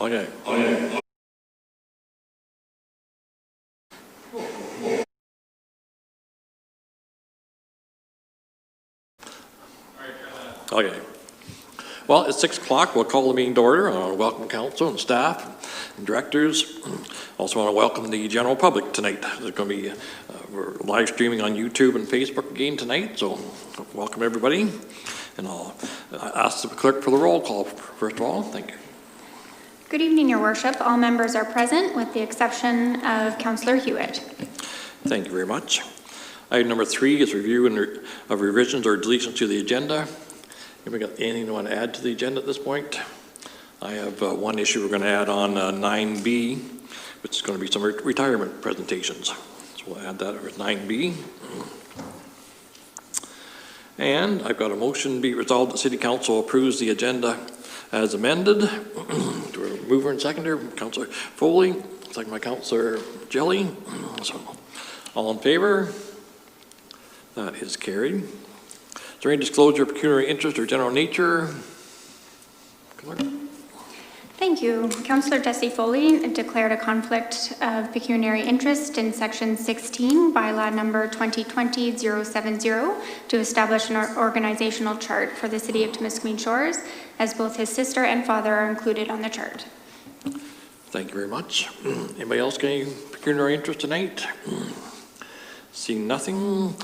Okay. Okay. Well, it's 6 o'clock. We'll call the meeting to order. I want to welcome council and staff and directors. Also want to welcome the general public tonight. There's going to be, we're live streaming on YouTube and Facebook again tonight, so welcome everybody. And I'll ask the clerk for the roll call first of all. Thank you. Good evening, Your Worship. All members are present with the exception of Councillor Hewitt. Thank you very much. Item number 3 is review of revisions or deletions to the agenda. Have we got anything you want to add to the agenda at this point? I have one issue we're going to add on 9B, which is going to be some retirement presentations. So we'll add that as 9B. And I've got a motion be resolved that City Council approves the agenda as amended. Do a mover and seconder, Councillor Foley, second by Councillor Jelly. So all in favor? That is carried. Is there any disclosure of pecuniary interest or general nature? Thank you. Councillor Jesse Foley declared a conflict of pecuniary interest in Section 16, Bylaw number 2020-070, to establish an organizational chart for the City of Temiskaming Shores, as both his sister and father are included on the chart. Thank you very much. Anybody else got any pecuniary interest tonight? Seeing nothing.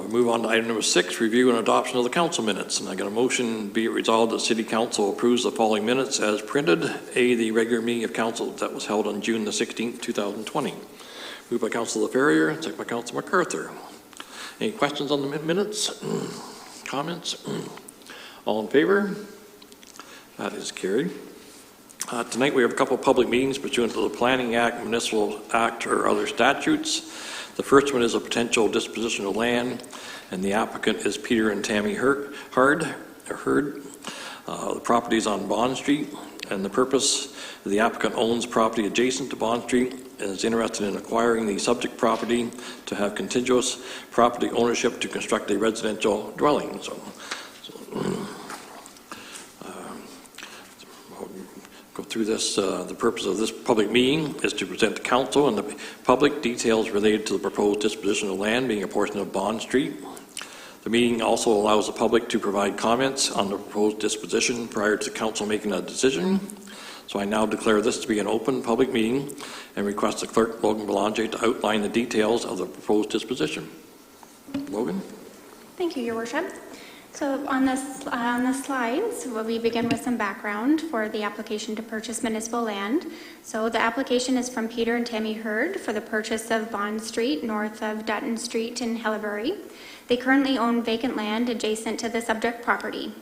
Move on to item number 6, review and adoption of the council minutes. And I got a motion, be it resolved that City Council approves the following minutes as printed. A, the regular meeting of council that was held on June the 16th, 2020. Moved by Councillor Ferrier, second by Councillor MacArthur. Any questions on the minutes? Comments? All in favor? That is carried. Tonight we have a couple of public meetings pursuant to the Planning Act, Municipal Act, or other statutes. The first one is a potential disposition of land, and the applicant is Peter and Tammy Hurd. The property is on Bond Street, and the purpose, the applicant owns property adjacent to Bond Street and is interested in acquiring the subject property to have contiguous property ownership to construct a residential dwelling. Go through this. The purpose of this public meeting is to present to council and the public details related to the proposed disposition of land being a portion of Bond Street. The meeting also allows the public to provide comments on the proposed disposition prior to council making a decision. So I now declare this to be an open public meeting and request the clerk, Logan Belanger, to outline the details of the proposed disposition. Logan? Thank you, Your Worship. So on the slides, we begin with some background for the application to purchase municipal land. So the application is from Peter and Tammy Hurd for the purchase of Bond Street, north of Dutton Street in Hellebury. They currently own vacant land adjacent to the subject property.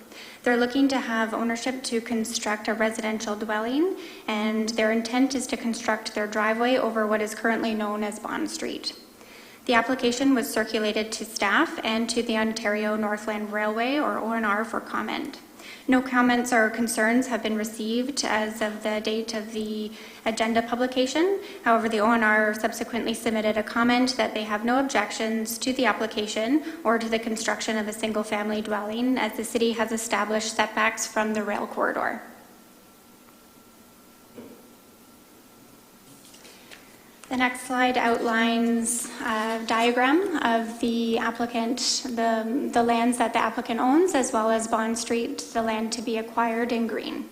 They're looking to have ownership to construct a residential dwelling, and their intent is to construct their driveway over what is currently known as Bond Street. The application was circulated to staff and to the Ontario Northland Railway, or ONR, for comment. No comments or concerns have been received as of the date of the agenda publication. However, the ONR subsequently submitted a comment that they have no objections to the application or to the construction of a single-family dwelling, as the city has established setbacks from the rail corridor. The next slide outlines a diagram of the applicant, the lands that the applicant owns, as well as Bond Street, the land to be acquired in green.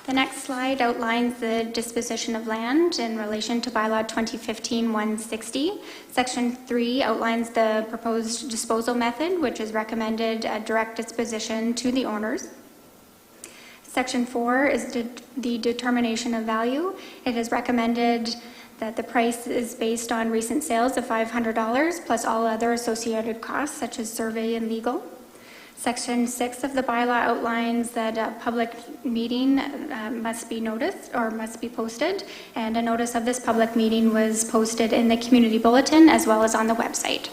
The next slide outlines the disposition of land in relation to Bylaw 2015-160. Section 3 outlines the proposed disposal method, which is recommended a direct disposition to the owners. Section 4 is the determination of value. It is recommended that the price is based on recent sales of $500 plus all other associated costs such as survey and legal. Section 6 of the bylaw outlines that a public meeting must be noticed or must be posted, and a notice of this public meeting was posted in the community bulletin as well as on the website.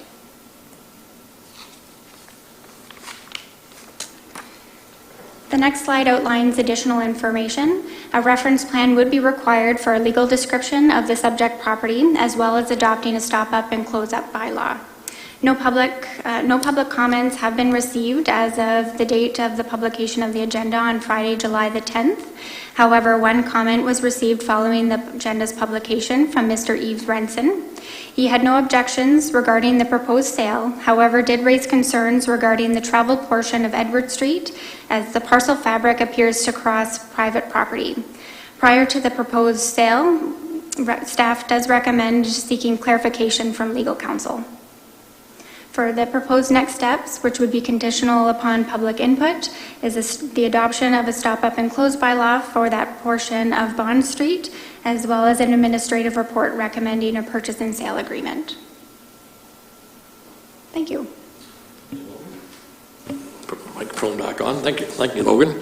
The next slide outlines additional information. A reference plan would be required for a legal description of the subject property, as well as adopting a stop-up and close-up bylaw. No public comments have been received as of the date of the publication of the agenda on Friday, July the 10th. However, one comment was received following the agenda's publication from Mr. Yves Renson. He had no objections regarding the proposed sale, however, did raise concerns regarding the traveled portion of Edward Street as the parcel fabric appears to cross private property. Prior to the proposed sale, staff does recommend seeking clarification from legal counsel. For the proposed next steps, which would be conditional upon public input, is the adoption of a stop up and close bylaw for that portion of Bond Street, as well as an administrative report recommending a purchase and sale agreement. Thank you. Put the microphone back on. Thank you, Logan.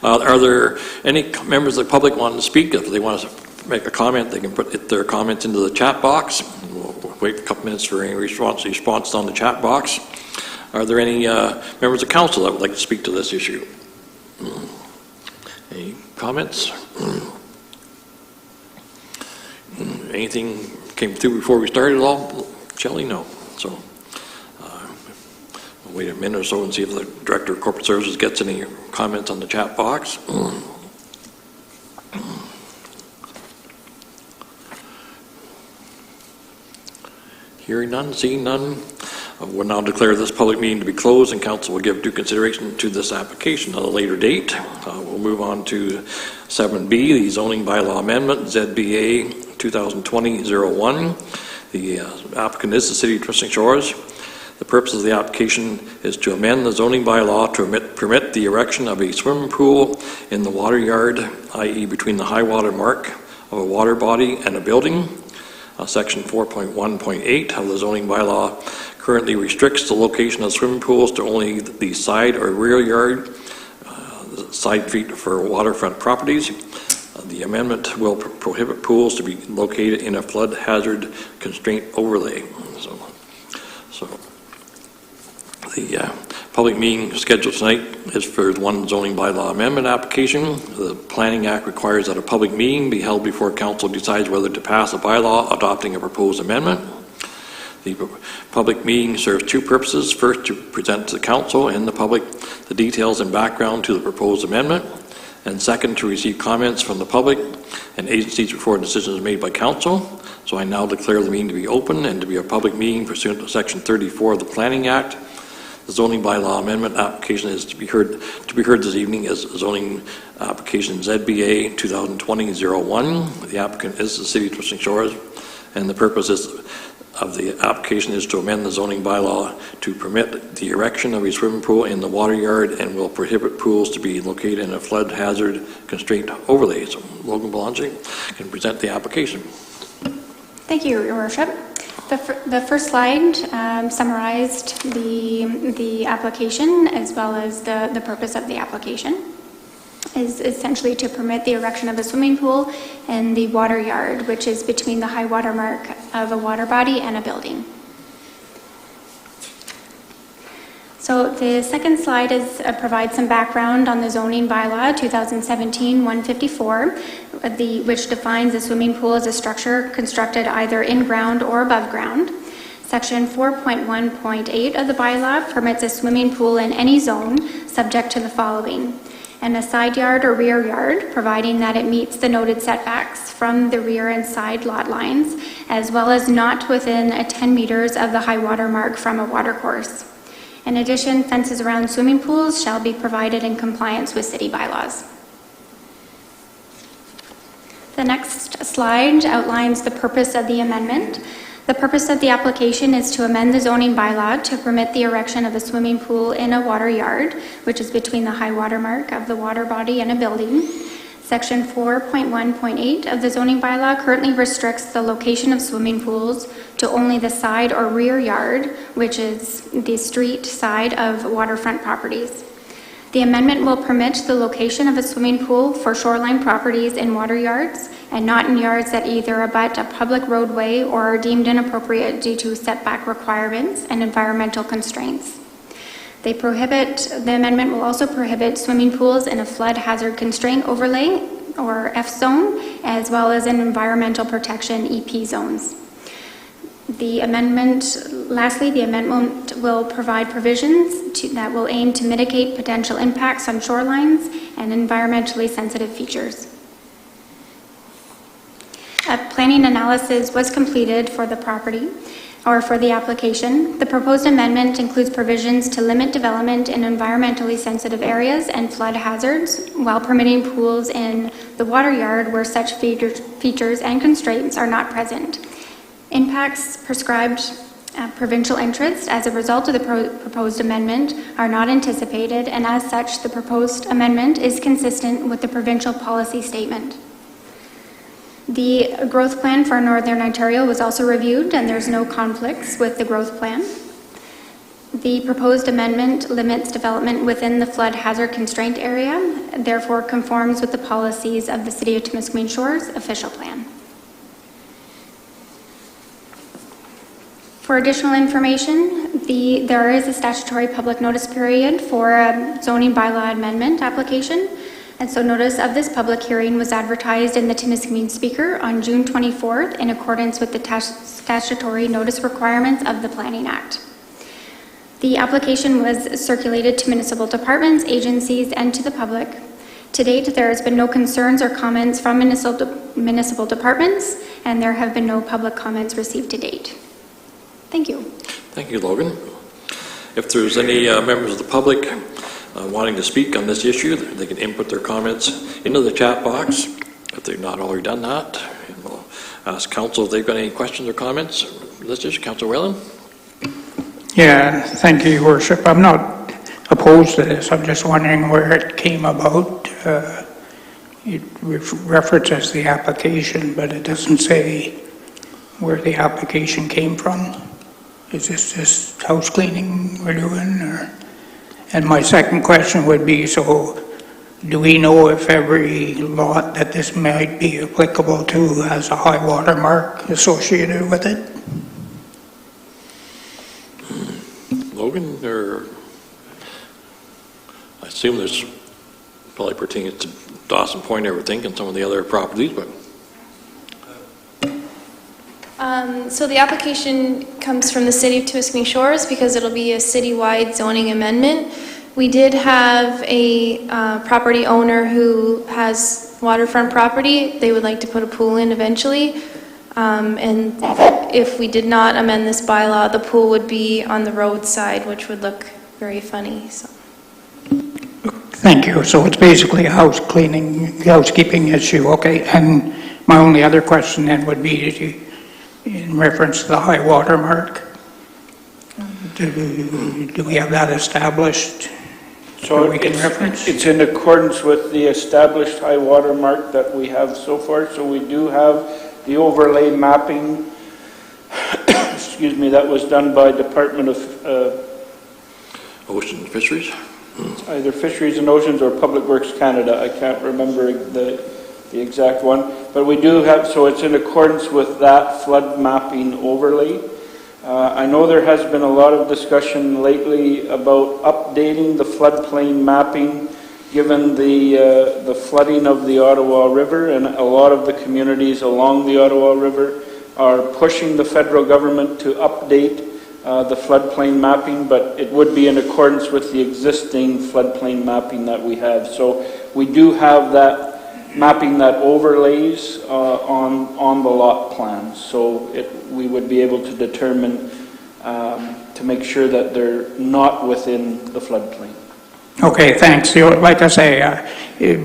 Are there any members of the public wanting to speak? If they want to make a comment, they can put their comments into the chat box. We'll wait a couple minutes for any response on the chat box. Are there any members of council that would like to speak to this issue? Any comments? Anything came through before we started at all? Shelley, no. So we'll wait a minute or so and see if the Director of Corporate Services gets any comments on the chat box. Hearing none, seeing none, we'll now declare this public meeting to be closed, and council will give due consideration to this application at a later date. We'll move on to 7B, the zoning bylaw amendment, ZBA 2020-01. The applicant is the City of Twisting Shores. The purpose of the application is to amend the zoning bylaw to permit the erection of a swimming pool in the water yard, i.e. between the high water mark of a water body and a building. Section 4.1.8 of the zoning bylaw currently restricts the location of swimming pools to only the side or rear yard, side feet for waterfront properties. The amendment will prohibit pools to be located in a flood hazard constraint overlay. So the public meeting scheduled tonight is for one zoning bylaw amendment application. The Planning Act requires that a public meeting be held before council decides whether to pass a bylaw adopting a proposed amendment. The public meeting serves two purposes. First, to present to the council and the public the details and background to the proposed amendment. And second, to receive comments from the public and agencies before decisions are made by council. So I now declare the meeting to be open and to be a public meeting pursuant to Section 34 of the Planning Act. The zoning bylaw amendment application is to be heard this evening as zoning application ZBA 2020-01. The applicant is the City of Twisting Shores, and the purpose of the application is to amend the zoning bylaw to permit the erection of a swimming pool in the water yard and will prohibit pools to be located in a flood hazard constraint overlay. So Logan Belanger can present the application. Thank you, Your Worship. The first slide summarized the application as well as the purpose of the application is essentially to permit the erection of a swimming pool in the water yard, which is between the high water mark of a water body and a building. So the second slide provides some background on the zoning bylaw 2017-154, which defines a swimming pool as a structure constructed either in ground or above ground. Section 4.1.8 of the bylaw permits a swimming pool in any zone subject to the following: and a side yard or rear yard, providing that it meets the noted setbacks from the rear and side lot lines, as well as not within 10 meters of the high water mark from a watercourse. In addition, fences around swimming pools shall be provided in compliance with city bylaws. The next slide outlines the purpose of the amendment. The purpose of the application is to amend the zoning bylaw to permit the erection of a swimming pool in a water yard, which is between the high water mark of the water body and a building. Section 4.1.8 of the zoning bylaw currently restricts the location of swimming pools to only the side or rear yard, which is the street side of waterfront properties. The amendment will permit the location of a swimming pool for shoreline properties in water yards and not in yards that either abut a public roadway or are deemed inappropriate due to setback requirements and environmental constraints. The amendment will also prohibit swimming pools in a flood hazard constraint overlay or F zone, as well as in environmental protection EP zones. Lastly, the amendment will provide provisions that will aim to mitigate potential impacts on shorelines and environmentally sensitive features. A planning analysis was completed for the property, or for the application. The proposed amendment includes provisions to limit development in environmentally sensitive areas and flood hazards, while permitting pools in the water yard where such features and constraints are not present. Impacts prescribed provincial interest as a result of the proposed amendment are not anticipated, and as such, the proposed amendment is consistent with the provincial policy statement. The growth plan for Northern Ontario was also reviewed, and there's no conflicts with the growth plan. The proposed amendment limits development within the flood hazard constraint area, and therefore conforms with the policies of the City of Temiskaming Shores official plan. For additional information, there is a statutory public notice period for a zoning bylaw amendment application. And so notice of this public hearing was advertised in the Temiskaming Speaker on June 24th in accordance with the statutory notice requirements of the Planning Act. The application was circulated to municipal departments, agencies, and to the public. To date, there has been no concerns or comments from municipal departments, and there have been no public comments received to date. Thank you. Thank you, Logan. If there's any members of the public wanting to speak on this issue, they can input their comments into the chat box if they've not already done that. And we'll ask council if they've got any questions or comments. Let's just, Councillor Whalen. Yeah, thank you, Your Worship. I'm not opposed to this. I'm just wondering where it came about. It references the application, but it doesn't say where the application came from. Is this just house cleaning we're doing? And my second question would be, so do we know if every lot that this might be applicable to has a high water mark associated with it? Logan, or I assume there's probably pertaining to Dawson Point, I would think, and some of the other properties, but. So the application comes from the City of Temiskaming Shores because it'll be a citywide zoning amendment. We did have a property owner who has waterfront property. They would like to put a pool in eventually. And if we did not amend this bylaw, the pool would be on the roadside, which would look very funny. So. Thank you. So it's basically a housekeeping issue. Okay. And my only other question then would be in reference to the high water mark. Do we have that established? So we can reference? It's in accordance with the established high water mark that we have so far. So we do have the overlay mapping, excuse me, that was done by Department of Ocean Fisheries? Either Fisheries and Oceans or Public Works Canada. I can't remember the exact one. But we do have, so it's in accordance with that flood mapping overlay. I know there has been a lot of discussion lately about updating the floodplain mapping given the flooding of the Ottawa River, and a lot of the communities along the Ottawa River are pushing the federal government to update the floodplain mapping, but it would be in accordance with the existing floodplain mapping that we have. So we do have that mapping that overlays on the lot plans, so we would be able to determine to make sure that they're not within the floodplain. Okay, thanks. Like I say,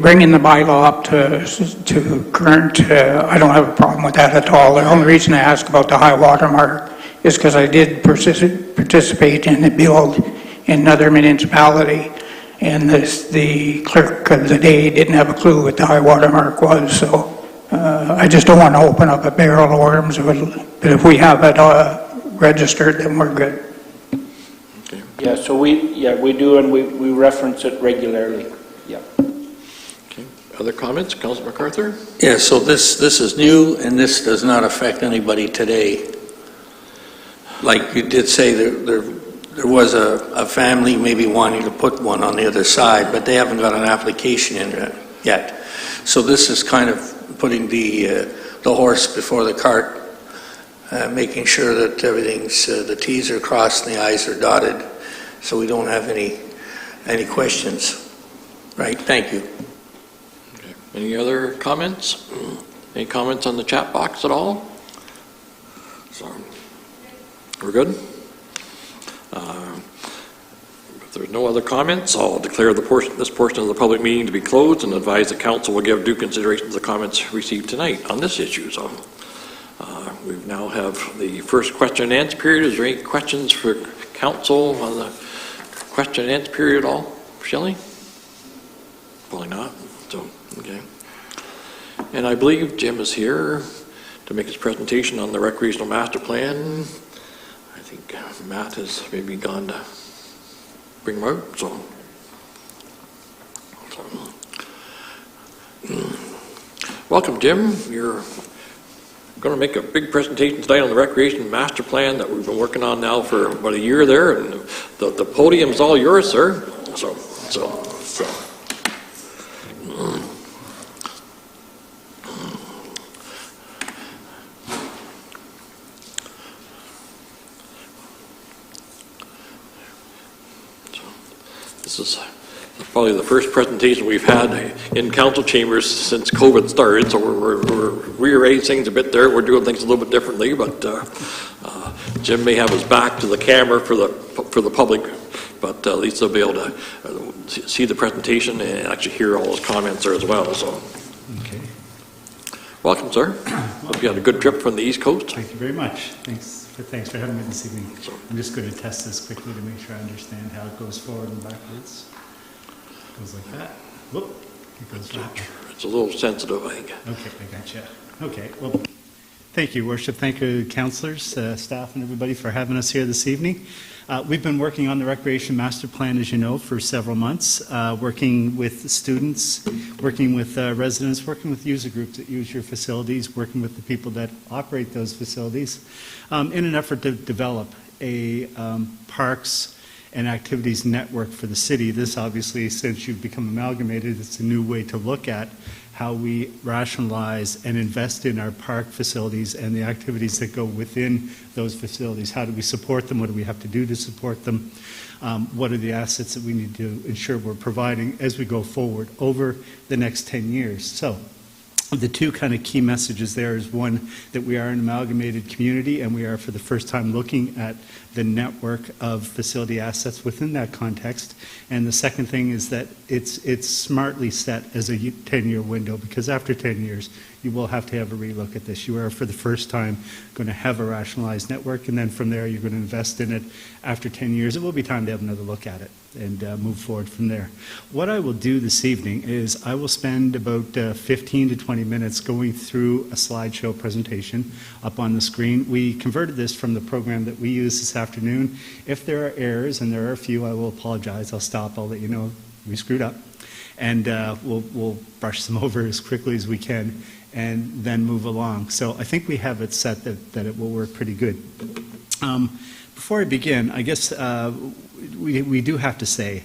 bringing the bylaw up to current, I don't have a problem with that at all. The only reason I ask about the high water mark is because I did participate in the build in another municipality, and the clerk of the day didn't have a clue what the high water mark was, so I just don't want to open up a barrel of worms, but if we have it registered, then we're good. Okay. Yeah, so we do, and we reference it regularly. Yeah. Okay. Other comments? Councillor MacArthur? Yeah, so this is new, and this does not affect anybody today. Like you did say, there was a family maybe wanting to put one on the other side, but they haven't got an application in yet. So this is kind of putting the horse before the cart. making sure that everything's, the Ts are crossed and the Is are dotted, so we don't have any questions. Right, thank you. Okay. Any other comments? Any comments on the chat box at all? So, we're good? If there's no other comments, I'll declare this portion of the public meeting to be closed and advise that council will give due consideration to the comments received tonight on this issue. So, we now have the first question and answer period. Is there any questions for council on the question and answer period at all? Shelley? Probably not. So, okay. And I believe Jim is here to make his presentation on the recreational master plan. I think Matt has maybe gone to bring him out. So welcome, Jim. You're going to make a big presentation tonight on the recreation master plan that we've been working on now for about a year there, and the podium's all yours, sir. So. This is probably the first presentation we've had in council chambers since COVID started, so we're rearranging things a bit there. We're doing things a little bit differently, but Jim may have his back to the camera for the public, but at least they'll be able to see the presentation and actually hear all his comments there as well. So, okay. Welcome, sir. Hope you had a good trip from the East Coast. Thank you very much. Thanks for having me this evening. I'm just going to test this quickly to make sure I understand how it goes forward and backwards. It goes like that. Whoop. It goes back. It's a little sensitive, I think. Okay, I gotcha. Okay, well, thank you, Worship. Thank you, councillors, staff, and everybody for having us here this evening. We've been working on the Recreation Master Plan, as you know, for several months, working with students, working with residents, working with user groups that use your facilities, working with the people that operate those facilities, in an effort to develop a parks and activities network for the city. This obviously, since you've become amalgamated, it's a new way to look at how we rationalize and invest in our park facilities and the activities that go within those facilities. How do we support them? What do we have to do to support them? What are the assets that we need to ensure we're providing as we go forward over the next 10 years? So the two kind of key messages there is, one, that we are an amalgamated community and we are for the first time looking at the network of facility assets within that context. And the second thing is that it's smartly set as a 10-year window, because after 10 years you will have to have a relook at this. You are for the first time going to have a rationalized network, and then from there you're going to invest in it. After 10 years it will be time to have another look at it and move forward from there. What I will do this evening is I will spend about 15 to 20 minutes going through a slideshow presentation up on the screen. We converted this from the program that we use this afternoon. If there are errors, and there are a few, I will apologize. I'll stop. I'll let you know we screwed up. And we'll brush them over as quickly as we can and then move along. So I think we have it set that it will work pretty good. Before I begin, I guess we do have to say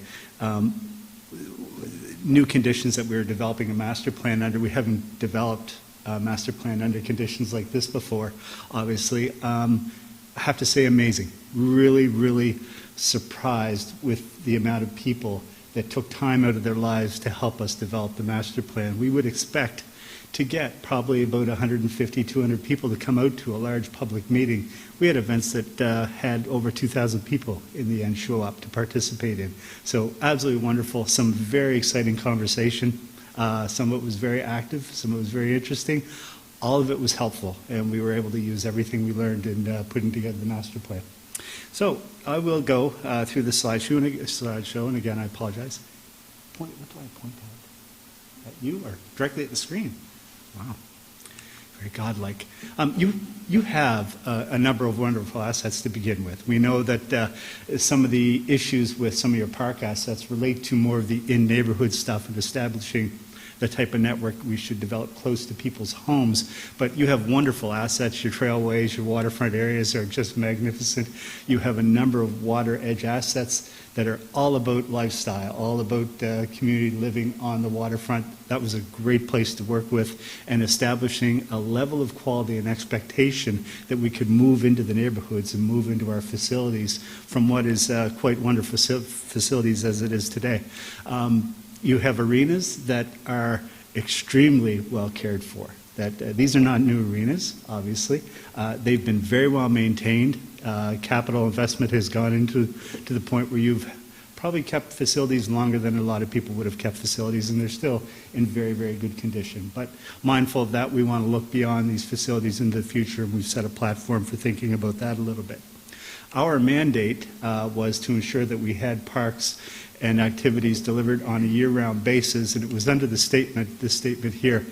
new conditions that we're developing a master plan under. We haven't developed a master plan under conditions like this before, obviously. I have to say amazing. Really, really surprised with the amount of people that took time out of their lives to help us develop the master plan. We would expect to get probably about 150, 200 people to come out to a large public meeting. We had events that had over 2,000 people in the end show up to participate in. So absolutely wonderful, some very exciting conversation. Some of it was very active, some of it was very interesting. All of it was helpful, and we were able to use everything we learned in putting together the master plan. So I will go through the slideshow, and again, I apologize. What do I point at? At you or directly at the screen? Wow, very godlike. You have a number of wonderful assets to begin with. We know that some of the issues with some of your park assets relate to more of the in-neighborhood stuff and establishing the type of network we should develop close to people's homes. But you have wonderful assets. Your trailways, your waterfront areas are just magnificent. You have a number of water edge assets that are all about lifestyle, all about community living on the waterfront. That was a great place to work with, and establishing a level of quality and expectation that we could move into the neighborhoods and move into our facilities from what is quite wonderful facilities as it is today. You have arenas that are extremely well cared for. These are not new arenas, obviously. They've been very well maintained. Capital investment has gone into to the point where you've probably kept facilities longer than a lot of people would have kept facilities, and they're still in very, very good condition. But mindful of that, we want to look beyond these facilities into the future, and we've set a platform for thinking about that a little bit. Our mandate was to ensure that we had parks and activities delivered on a year-round basis, and it was under this statement here,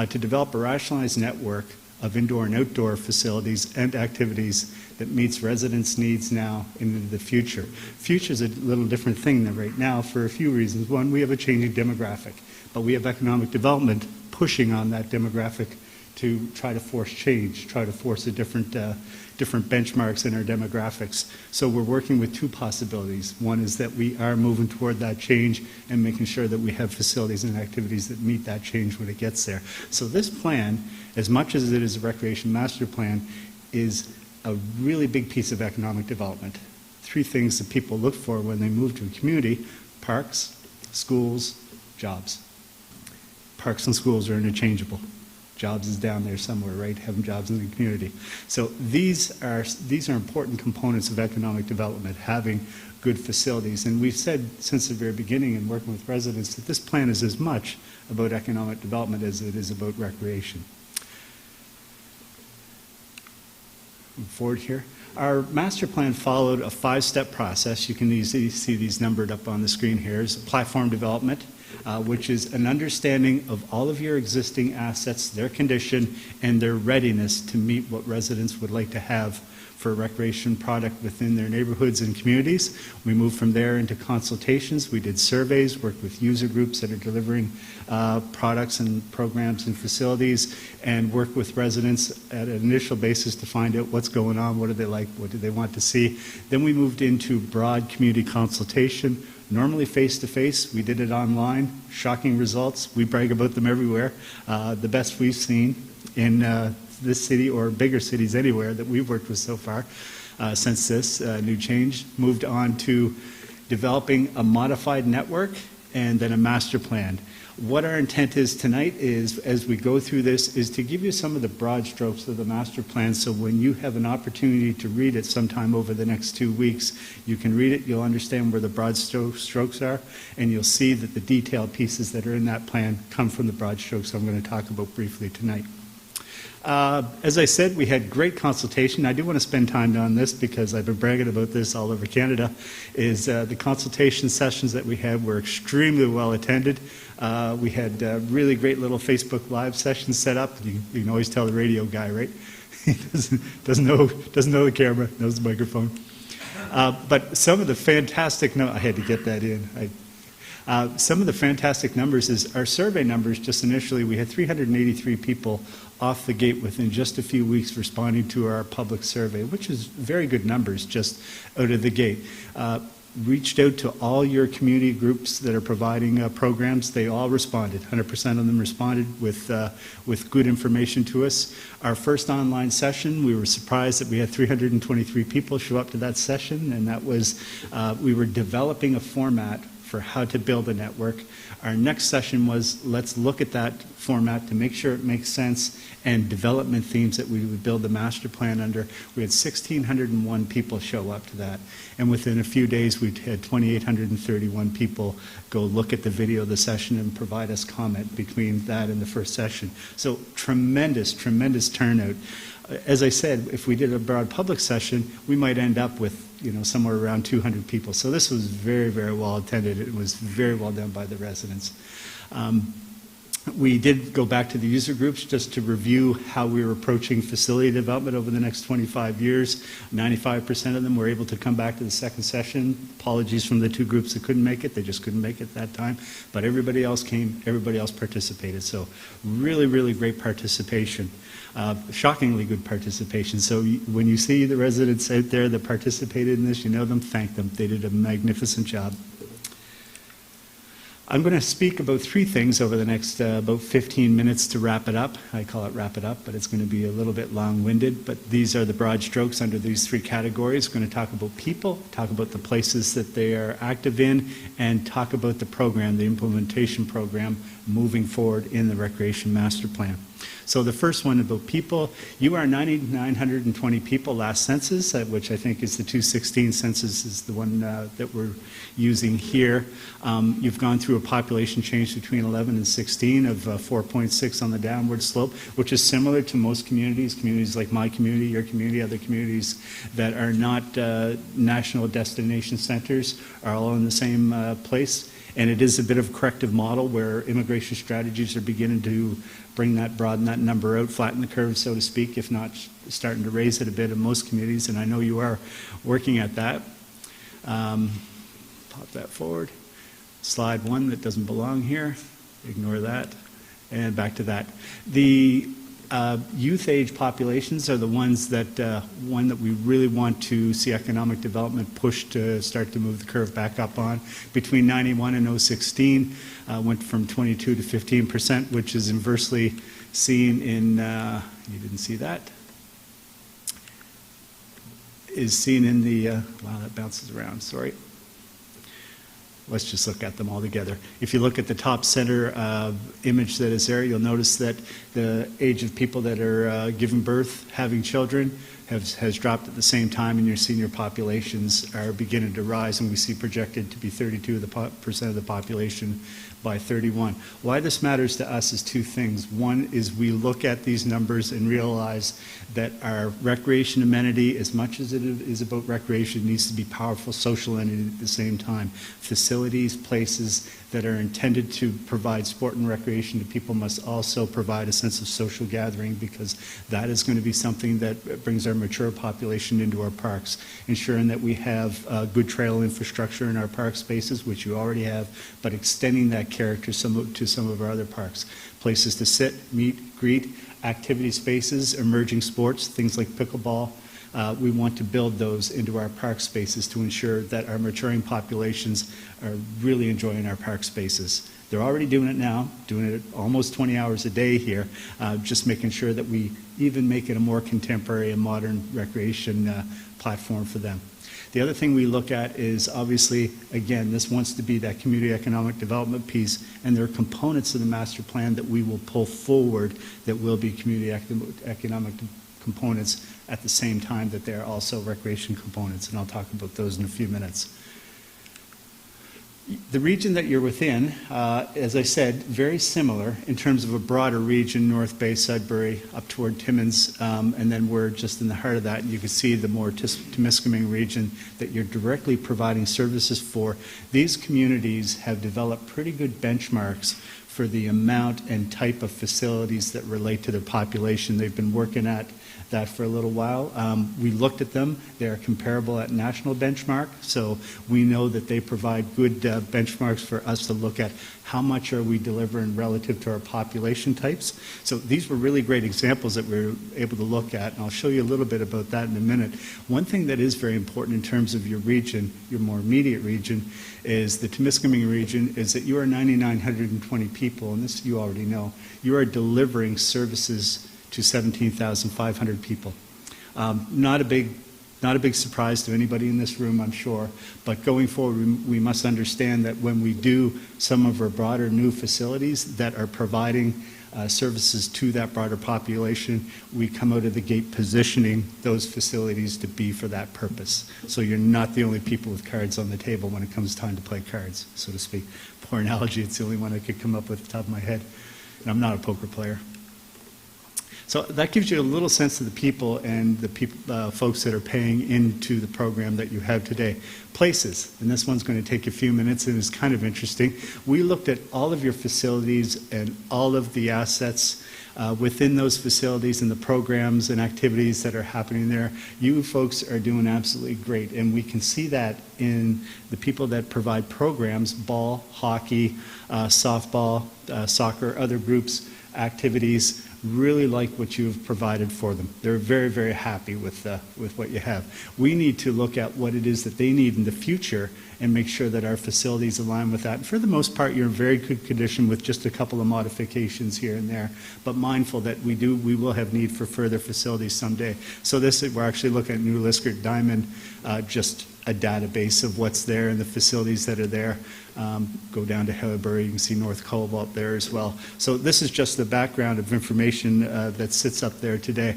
to develop a rationalized network of indoor and outdoor facilities and activities that meets residents' needs now and into the future. Future is a little different thing than right now for a few reasons. One, we have a changing demographic, but we have economic development pushing on that demographic to try to force change, try to force a different benchmarks in our demographics. So we're working with two possibilities. One is that we are moving toward that change and making sure that we have facilities and activities that meet that change when it gets there. So this plan, as much as it is a recreation master plan, is a really big piece of economic development. Three things that people look for when they move to a community: parks, schools, jobs. Parks and schools are interchangeable. Jobs is down there somewhere, right? Having jobs in the community. So these are important components of economic development, having good facilities. And we've said since the very beginning in working with residents that this plan is as much about economic development as it is about recreation. Move forward here. Our master plan followed a 5-step process. You can easily see these numbered up on the screen here. It's platform development, which is an understanding of all of your existing assets, their condition, and their readiness to meet what residents would like to have for a recreation product within their neighborhoods and communities. We moved from there into consultations. We did surveys, worked with user groups that are delivering products and programs and facilities, and worked with residents at an initial basis to find out what's going on, what do they like, what do they want to see. Then we moved into broad community consultation, normally face-to-face. We did it online. Shocking results. We brag about them everywhere. The best we've seen in this city or bigger cities anywhere that we've worked with so far since this new change. Moved on to developing a modified network and then a master plan. What our intent is tonight is, as we go through this, is to give you some of the broad strokes of the master plan, so when you have an opportunity to read it sometime over the next 2 weeks, you can read it, you'll understand where the broad strokes are, and you'll see that the detailed pieces that are in that plan come from the broad strokes I'm going to talk about briefly tonight. As I said, we had great consultation. I do want to spend time on this because I've been bragging about this all over Canada. The consultation sessions that we had were extremely well attended. We had really great little Facebook Live sessions set up. You can always tell the radio guy, right? He doesn't know the camera, knows the microphone. But some of the fantastic, I had to get that in. Some of the fantastic numbers is our survey numbers. Just initially, we had 383 people off the gate within just a few weeks responding to our public survey, which is very good numbers just out of the gate. Reached out to all your community groups that are providing programs. They all responded. 100% of them responded with good information to us. Our first online session, we were surprised that we had 323 people show up to that session, and that was, we were developing a format for how to build a network. Our next session was, let's look at that format to make sure it makes sense, and development themes that we would build the master plan under. We had 1,601 people show up to that, and within a few days we had 2,831 people go look at the video of the session and provide us comment between that and the first session. So tremendous, tremendous turnout. As I said, if we did a broad public session, we might end up with somewhere around 200 people. So this was very, very well attended. It was very well done by the residents. We did go back to the user groups just to review how we were approaching facility development over the next 25 years. 95% of them were able to come back to the second session. Apologies from the two groups that couldn't make it. They just couldn't make it that time. But everybody else came, everybody else participated. So really, really great participation. Shockingly good participation. So when you see the residents out there that participated in this, you know them, thank them. They did a magnificent job. I'm going to speak about three things over the next about 15 minutes to wrap it up. I call it wrap it up, but it's going to be a little bit long-winded. But these are the broad strokes under these three categories. We're going to talk about people, talk about the places that they are active in, and talk about the program, the implementation program, moving forward in the Recreation Master Plan. So the first one about people, you are 9,920 people last census, which I think is the 2016 census is the one that we're using here. You've gone through a population change between 11 and 16 of 4.6 on the downward slope, which is similar to most communities like my community, your community, other communities that are not national destination centers are all in the same place. And it is a bit of a corrective model where immigration strategies are beginning to bring that, broaden that number out, flatten the curve, so to speak, if not starting to raise it a bit in most communities, and I know you are working at that. Pop that forward. Slide one that doesn't belong here. Ignore that. And back to that. The youth age populations are the ones that one that we really want to see economic development push to start to move the curve back up on. Between 91 and 016 went from 22 to 15%, which is inversely seen in, you didn't see that, is seen in the, wow, that bounces around, sorry. Let's just look at them all together. If you look at the top center image that is there, you'll notice that the age of people that are giving birth, having children, has dropped at the same time, and your senior populations are beginning to rise, and we see projected to be 32% of the population by 31. Why this matters to us is two things. One is we look at these numbers and realize that our recreation amenity, as much as it is about recreation, needs to be powerful social entity at the same time. Facilities, places that are intended to provide sport and recreation to people must also provide a sense of social gathering, because that is going to be something that brings our mature population into our parks, ensuring that we have good trail infrastructure in our park spaces, which you already have, but extending that character to some of our other parks. Places to sit, meet, greet, activity spaces, emerging sports, things like pickleball. We want to build those into our park spaces to ensure that our maturing populations are really enjoying our park spaces. They're already doing it now, doing it almost 20 hours a day here, just making sure that we even make it a more contemporary and modern recreation platform for them. The other thing we look at is, obviously, again, this wants to be that community economic development piece, and there are components of the master plan that we will pull forward that will be community economic components at the same time that they're also recreation components, and I'll talk about those in a few minutes. The region that you're within, as I said, very similar in terms of a broader region, North Bay, Sudbury, up toward Timmins, and then we're just in the heart of that. You can see the more Temiskaming region that you're directly providing services for. These communities have developed pretty good benchmarks for the amount and type of facilities that relate to their population. They've been working at that for a little while. We looked at them. They are comparable at national benchmark, so we know that they provide good benchmarks for us to look at how much are we delivering relative to our population types. So these were really great examples that we were able to look at, and I'll show you a little bit about that in a minute. One thing that is very important in terms of your region, your more immediate region, is the Temiskaming region, is that you are 9,920 people, and this you already know. You are delivering services to 17,500 people. Not a big surprise to anybody in this room, I'm sure, but going forward, we must understand that when we do some of our broader new facilities that are providing services to that broader population, we come out of the gate positioning those facilities to be for that purpose. So you're not the only people with cards on the table when it comes time to play cards, so to speak. Poor analogy, it's the only one I could come up with off the top of my head, and I'm not a poker player. So that gives you a little sense of the people and the folks that are paying into the program that you have today. Places, and this one's going to take a few minutes and is kind of interesting. We looked at all of your facilities and all of the assets within those facilities and the programs and activities that are happening there. You folks are doing absolutely great, and we can see that in the people that provide programs, ball, hockey, softball, soccer, other groups, activities, really like what you've provided for them. They're very, very happy with what you have. We need to look at what it is that they need in the future and make sure that our facilities align with that. And for the most part, you're in very good condition with just a couple of modifications here and there, but mindful that we will have need for further facilities someday. So we're actually looking at New Liskert Diamond, just a database of what's there and the facilities that are there. Go down to Hellebury, you can see North Cobalt there as well. So this is just the background of information that sits up there today.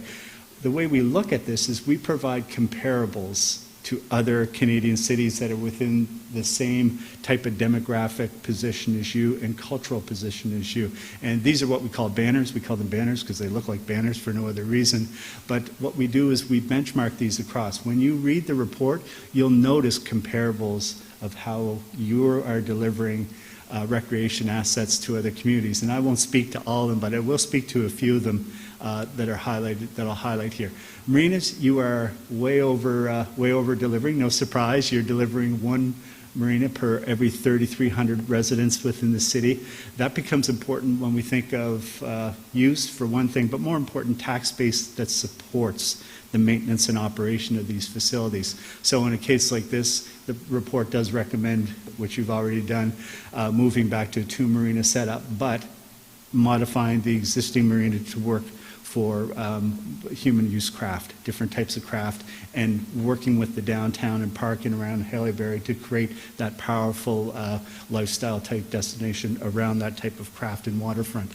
The way we look at this is we provide comparables to other Canadian cities that are within the same type of demographic position as you and cultural position as you. And these are what we call banners. We call them banners because they look like banners for no other reason. But what we do is we benchmark these across. When you read the report, you'll notice comparables of how you are delivering recreation assets to other communities. And I won't speak to all of them, but I will speak to a few of them that are highlighted, that I'll highlight here. Marinas, you are way over delivering. No surprise, you're delivering one marina per every 3,300 residents within the city. That becomes important when we think of use for one thing, but more important, tax base that supports the maintenance and operation of these facilities. So in a case like this, the report does recommend, which you've already done, moving back to a 2-marina setup, but modifying the existing marina to work for human use craft, different types of craft, and working with the downtown and park and around Haileybury to create that powerful lifestyle type destination around that type of craft and waterfront.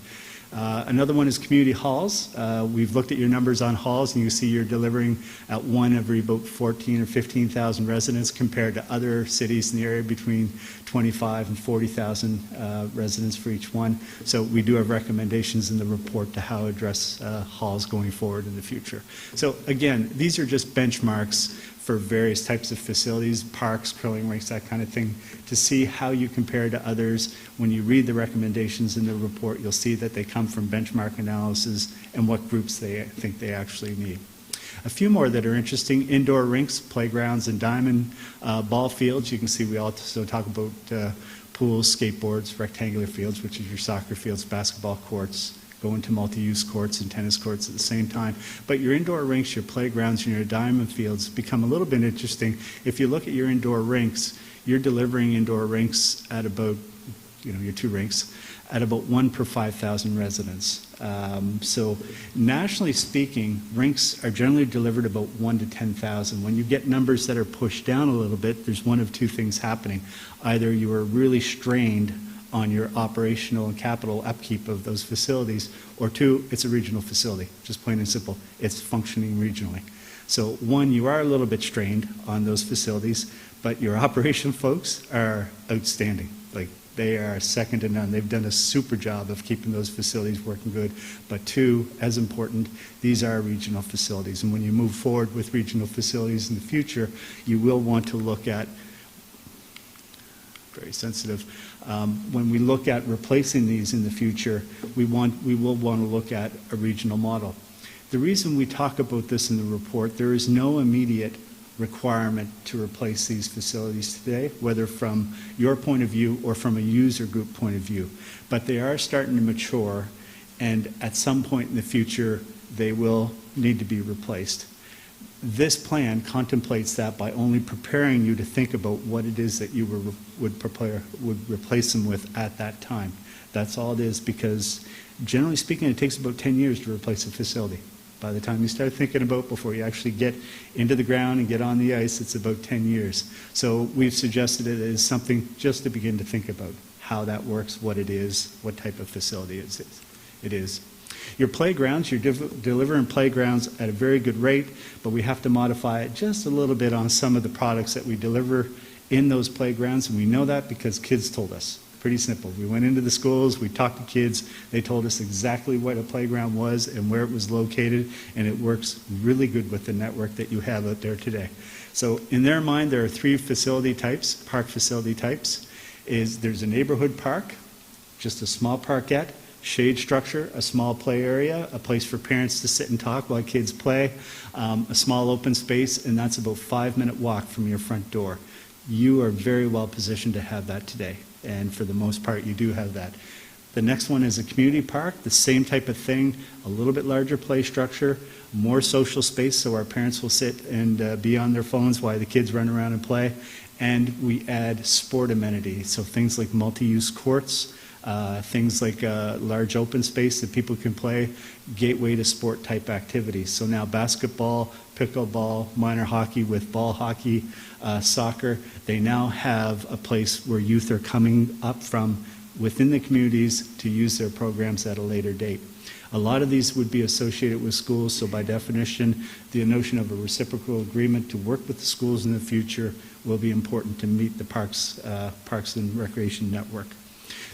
Another one is community halls. We've looked at your numbers on halls, and you see you're delivering at one every about 14 or 15,000 residents compared to other cities in the area between 25 and 40,000 residents for each one. So we do have recommendations in the report to how to address halls going forward in the future. So again, these are just benchmarks for various types of facilities, parks, curling rinks, that kind of thing, to see how you compare to others. When you read the recommendations in the report, you'll see that they come from benchmark analysis and what groups they think they actually need. A few more that are interesting: indoor rinks, playgrounds, and diamond ball fields. You can see we also talk about pools, skateboards, rectangular fields, which is your soccer fields, basketball courts, go into multi-use courts and tennis courts at the same time. But your indoor rinks, your playgrounds, and your diamond fields become a little bit interesting. If you look at your indoor rinks, you're delivering indoor rinks at about, your 2 rinks, at about 1 per 5,000 residents. So nationally speaking, rinks are generally delivered about 1 to 10,000. When you get numbers that are pushed down a little bit, there's one of 2 things happening. Either you are really strained on your operational and capital upkeep of those facilities, or 2, it's a regional facility, just plain and simple. It's functioning regionally. So 1, you are a little bit strained on those facilities, but your operation folks are outstanding. Like, they are second to none. They've done a super job of keeping those facilities working good. But 2, as important, these are regional facilities. And when you move forward with regional facilities in the future, you will want to look at, very sensitive, when we look at replacing these in the future, we will want to look at a regional model. The reason we talk about this in the report, there is no immediate requirement to replace these facilities today, whether from your point of view or from a user group point of view. But they are starting to mature, and at some point in the future, they will need to be replaced. This plan contemplates that by only preparing you to think about what it is that you would replace them with at that time. That's all it is, because generally speaking, it takes about 10 years to replace a facility. By the time you start thinking about before you actually get into the ground and get on the ice, it's about 10 years. So we've suggested it as something just to begin to think about how that works, what it is, what type of facility it is. Your playgrounds, you're delivering playgrounds at a very good rate, but we have to modify it just a little bit on some of the products that we deliver in those playgrounds, and we know that because kids told us. Pretty simple. We went into the schools, we talked to kids, they told us exactly what a playground was and where it was located, and it works really good with the network that you have out there today. So in their mind, there are three facility types, park facility types. There's a neighborhood park, just a small parkette, shade structure, a small play area, a place for parents to sit and talk while kids play, a small open space, and that's about a 5-minute walk from your front door. You are very well positioned to have that today, and for the most part, you do have that. The next one is a community park, the same type of thing, a little bit larger play structure, more social space so our parents will sit and be on their phones while the kids run around and play, and we add sport amenities, so things like multi-use courts, things like a large open space that people can play, gateway to sport type activities. So now basketball, pickleball, minor hockey with ball hockey, soccer, they now have a place where youth are coming up from within the communities to use their programs at a later date. A lot of these would be associated with schools, so by definition, the notion of a reciprocal agreement to work with the schools in the future will be important to meet the Parks and Recreation Network.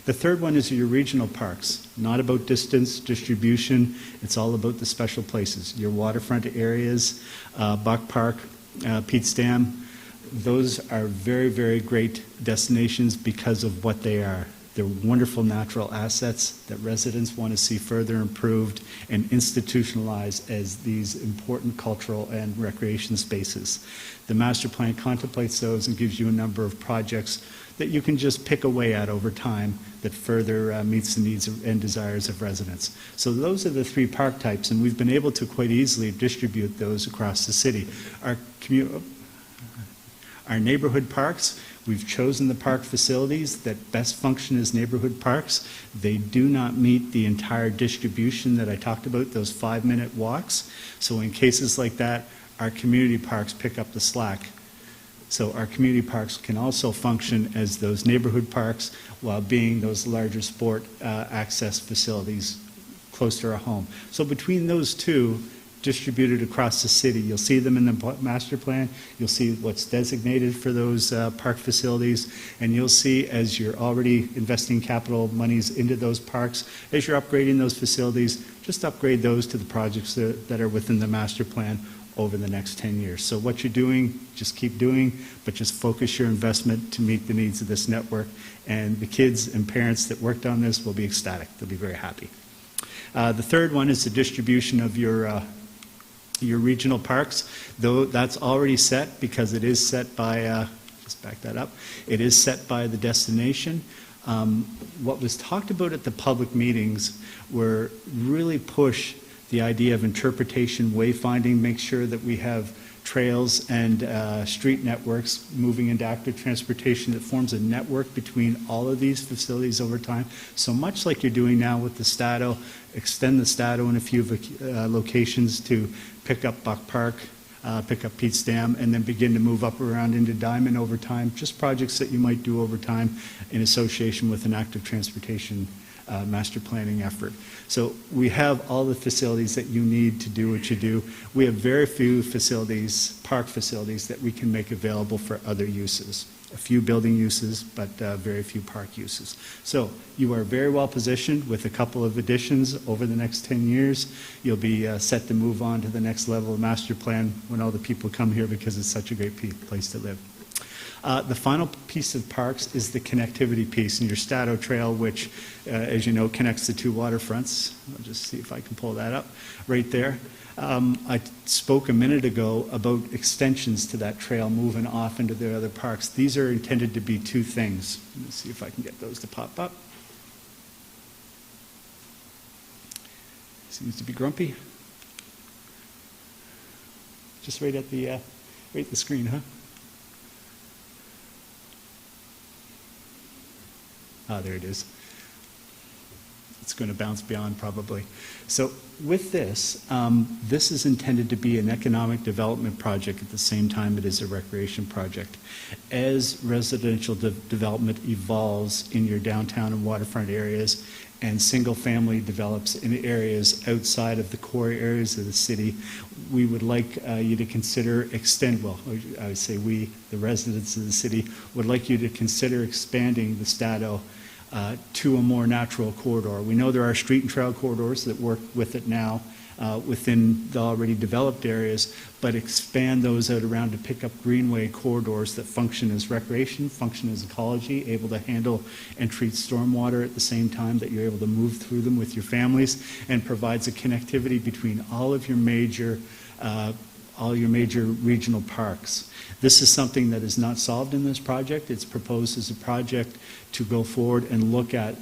The third one is your regional parks, not about distance, distribution, it's all about the special places. Your waterfront areas, Buck Park, Pete's Dam, those are very, very great destinations because of what they are. They're wonderful natural assets that residents want to see further improved and institutionalized as these important cultural and recreation spaces. The master plan contemplates those and gives you a number of projects that you can just pick away at over time that further meets the needs and desires of residents. So those are the three park types, and we've been able to quite easily distribute those across the city. Our neighborhood parks, we've chosen the park facilities that best function as neighborhood parks. They do not meet the entire distribution that I talked about, those 5-minute walks. So in cases like that, our community parks pick up the slack. So our community parks can also function as those neighborhood parks while being those larger sport access facilities close to our home. So between those two, distributed across the city, you'll see them in the master plan, you'll see what's designated for those park facilities, and you'll see as you're already investing capital monies into those parks, as you're upgrading those facilities, just upgrade those to the projects that are within the master plan over the next 10 years. So what you're doing, just keep doing, but just focus your investment to meet the needs of this network. And the kids and parents that worked on this will be ecstatic. They'll be very happy. The third one is the distribution of your regional parks, though that's already set because it is set by, just back that up, it is set by the destination. What was talked about at the public meetings were really push the idea of interpretation, wayfinding, make sure that we have trails and street networks moving into active transportation that forms a network between all of these facilities over time. So much like you're doing now with the Stato, extend the Stato in a few locations to pick up Buck Park, pick up Pete's Dam, and then begin to move up around into Diamond over time. Just projects that you might do over time in association with an active transportation master planning effort. So we have all the facilities that you need to do what you do. We have very few facilities, park facilities, that we can make available for other uses. A few building uses, but very few park uses. So you are very well positioned with a couple of additions over the next 10 years. You'll be set to move on to the next level of master plan when all the people come here because it's such a great place to live. The final piece of parks is the connectivity piece in your Stato Trail, which, as you know, connects the two waterfronts. I'll just see if I can pull that up right there. I spoke a minute ago about extensions to that trail moving off into the other parks. These are intended to be two things. Let me see if I can get those to pop up. Seems to be grumpy. Just right at the screen, huh? Ah, there it is. It's going to bounce beyond probably. So with this, this is intended to be an economic development project at the same time it is a recreation project. As residential development evolves in your downtown and waterfront areas and single family develops in areas outside of the core areas of the city, we would like you to consider I would say we, the residents of the city, would like you to consider expanding the Stato to a more natural corridor. We know there are street and trail corridors that work with it now within the already developed areas, but expand those out around to pick up greenway corridors that function as recreation, function as ecology, able to handle and treat stormwater at the same time that you're able to move through them with your families, and provides a connectivity between all your major regional parks. This is something that is not solved in this project. It's proposed as a project to go forward and look at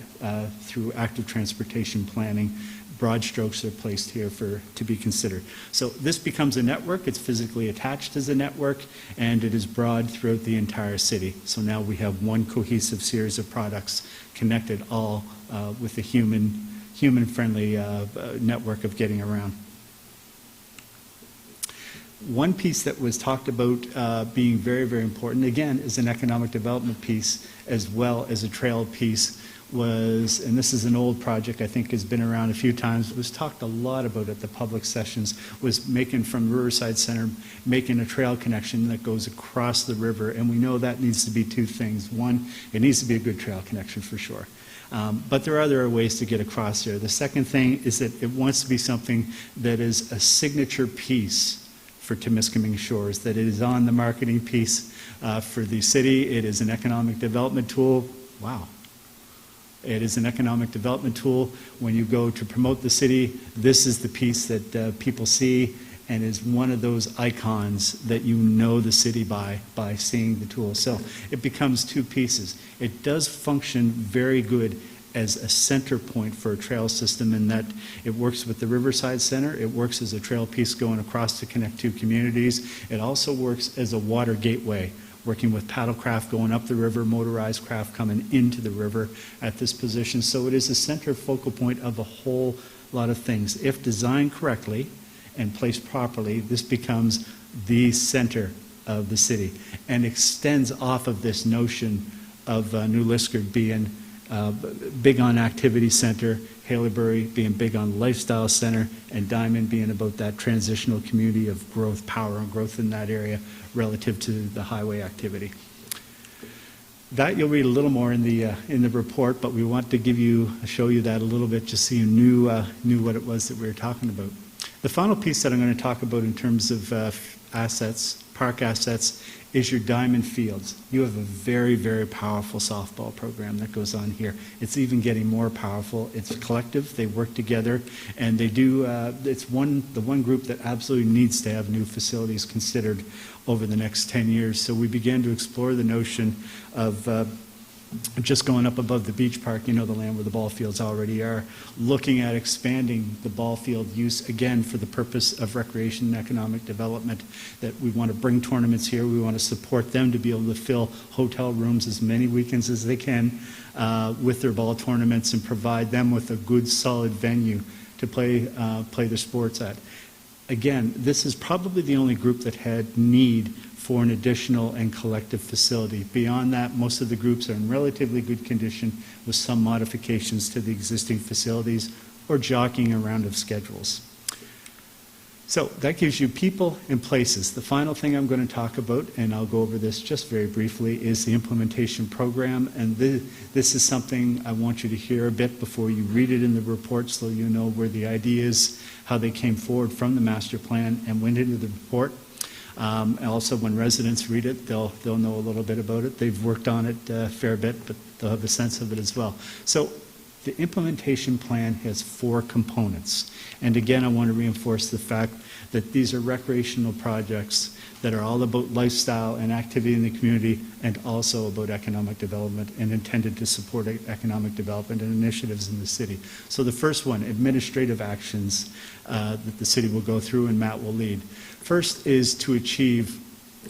through active transportation planning. Broad strokes are placed here to be considered. So this becomes a network. It's physically attached as a network, and it is broad throughout the entire city. So now we have one cohesive series of products connected all with a human-friendly network of getting around. One piece that was talked about being very, very important, again, is an economic development piece as well as a trail piece was, and this is an old project, I think has been around a few times, was talked a lot about at the public sessions, was making from Riverside Center, making a trail connection that goes across the river. And we know that needs to be two things. One, it needs to be a good trail connection for sure. But there are other ways to get across there. The second thing is that it wants to be something that is a signature piece for Temiskaming Shores, that it is on the marketing piece for the city. It is an economic development tool. Wow. It is an economic development tool. When you go to promote the city, this is the piece that people see and is one of those icons that you know the city by seeing the tool. So it becomes two pieces. It does function very good as a center point for a trail system in that it works with the Riverside Center. It works as a trail piece going across to connect two communities. It also works as a water gateway, working with paddle craft going up the river, motorized craft coming into the river at this position. So it is a center focal point of a whole lot of things. If designed correctly and placed properly, this becomes the center of the city and extends off of this notion of New Liskeard being big on activity center, Haileybury being big on lifestyle center, and Diamond being about that transitional community of growth, power and growth in that area relative to the highway activity. That you'll read a little more in the report, but we want to show you that a little bit just so you knew what it was that we were talking about. The final piece that I'm going to talk about in terms of assets, park assets, is your diamond fields. You have a very, very powerful softball program that goes on here. It's even getting more powerful. It's collective. They work together, and they do. It's the one group that absolutely needs to have new facilities considered over the next 10 years. So we began to explore the notion of just going up above the beach park, the land where the ball fields already are, looking at expanding the ball field use, again, for the purpose of recreation and economic development, that we want to bring tournaments here. We want to support them to be able to fill hotel rooms as many weekends as they can with their ball tournaments and provide them with a good, solid venue to play their sports at. Again, this is probably the only group that had need for an additional and collective facility. Beyond that, most of the groups are in relatively good condition with some modifications to the existing facilities or jockeying around of schedules. So that gives you people and places. The final thing I'm going to talk about, and I'll go over this just very briefly, is the implementation program. And this is something I want you to hear a bit before you read it in the report, so you know where the ideas, how they came forward from the master plan and went into the report. Also, when residents read it, they'll know a little bit about it. They've worked on it a fair bit, but they'll have a sense of it as well. So the implementation plan has 4 components. And again, I want to reinforce the fact that these are recreational projects that are all about lifestyle and activity in the community, and also about economic development, and intended to support economic development and initiatives in the city. So the first one, administrative actions that the city will go through and Matt will lead. First is to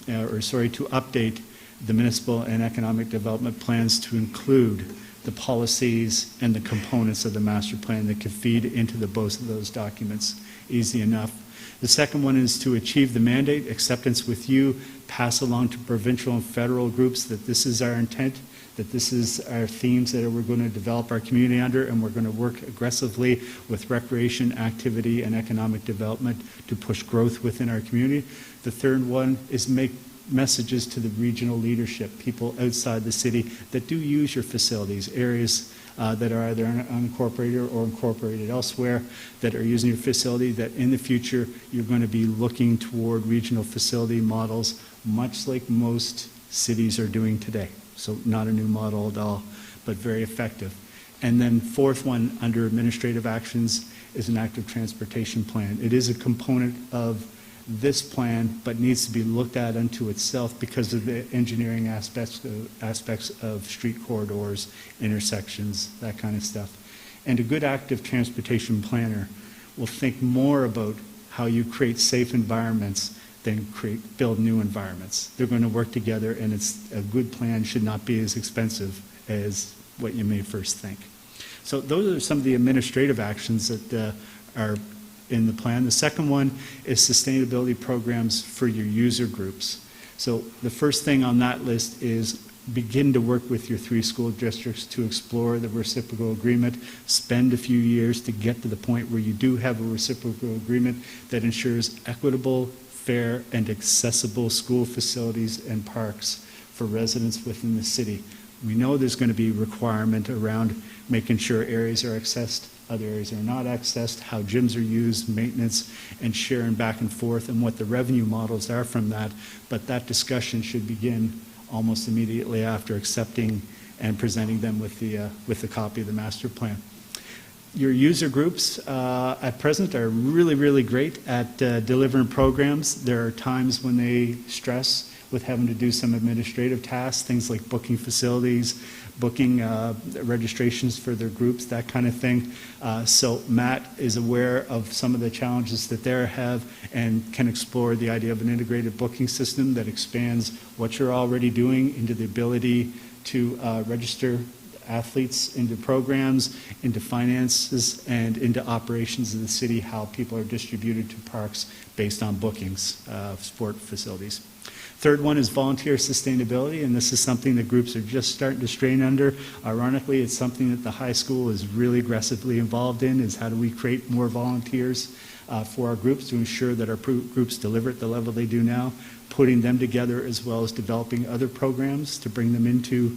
update the municipal and economic development plans to include the policies and the components of the master plan that could feed into both of those documents. Easy enough. The second one is to achieve the mandate, acceptance with you, pass along to provincial and federal groups that this is our intent, that this is our themes that we're going to develop our community under, and we're going to work aggressively with recreation, activity, and economic development to push growth within our community. The third one is make messages to the regional leadership, people outside the city that do use your facilities, areas that are either unincorporated or incorporated elsewhere that are using your facility, that in the future you're going to be looking toward regional facility models, much like most cities are doing today. So not a new model at all, but very effective. And then fourth one under administrative actions is an active transportation plan. It is a component of this plan, but needs to be looked at unto itself because of the engineering aspects of street corridors, intersections, that kind of stuff. And a good active transportation planner will think more about how you create safe environments than build new environments. They're going to work together, and a good plan should not be as expensive as what you may first think. So those are some of the administrative actions that are in the plan. The second one is sustainability programs for your user groups. So the first thing on that list is begin to work with your 3 school districts to explore the reciprocal agreement. Spend a few years to get to the point where you do have a reciprocal agreement that ensures equitable, fair, and accessible school facilities and parks for residents within the city. We know there's going to be requirement around making sure areas are accessed, other areas are not accessed, how gyms are used, maintenance, and sharing back and forth, and what the revenue models are from that. But that discussion should begin almost immediately after accepting and presenting them with the copy of the master plan. Your user groups at present are really, really great at delivering programs. There are times when they stress with having to do some administrative tasks, things like booking facilities, booking registrations for their groups, that kind of thing. So Matt is aware of some of the challenges that they have and can explore the idea of an integrated booking system that expands what you're already doing into the ability to register athletes into programs, into finances, and into operations of the city, how people are distributed to parks based on bookings of sport facilities. Third one is volunteer sustainability, and this is something that groups are just starting to strain under. Ironically, it's something that the high school is really aggressively involved in, is how do we create more volunteers for our groups to ensure that our groups deliver at the level they do now, putting them together as well as developing other programs to bring them into,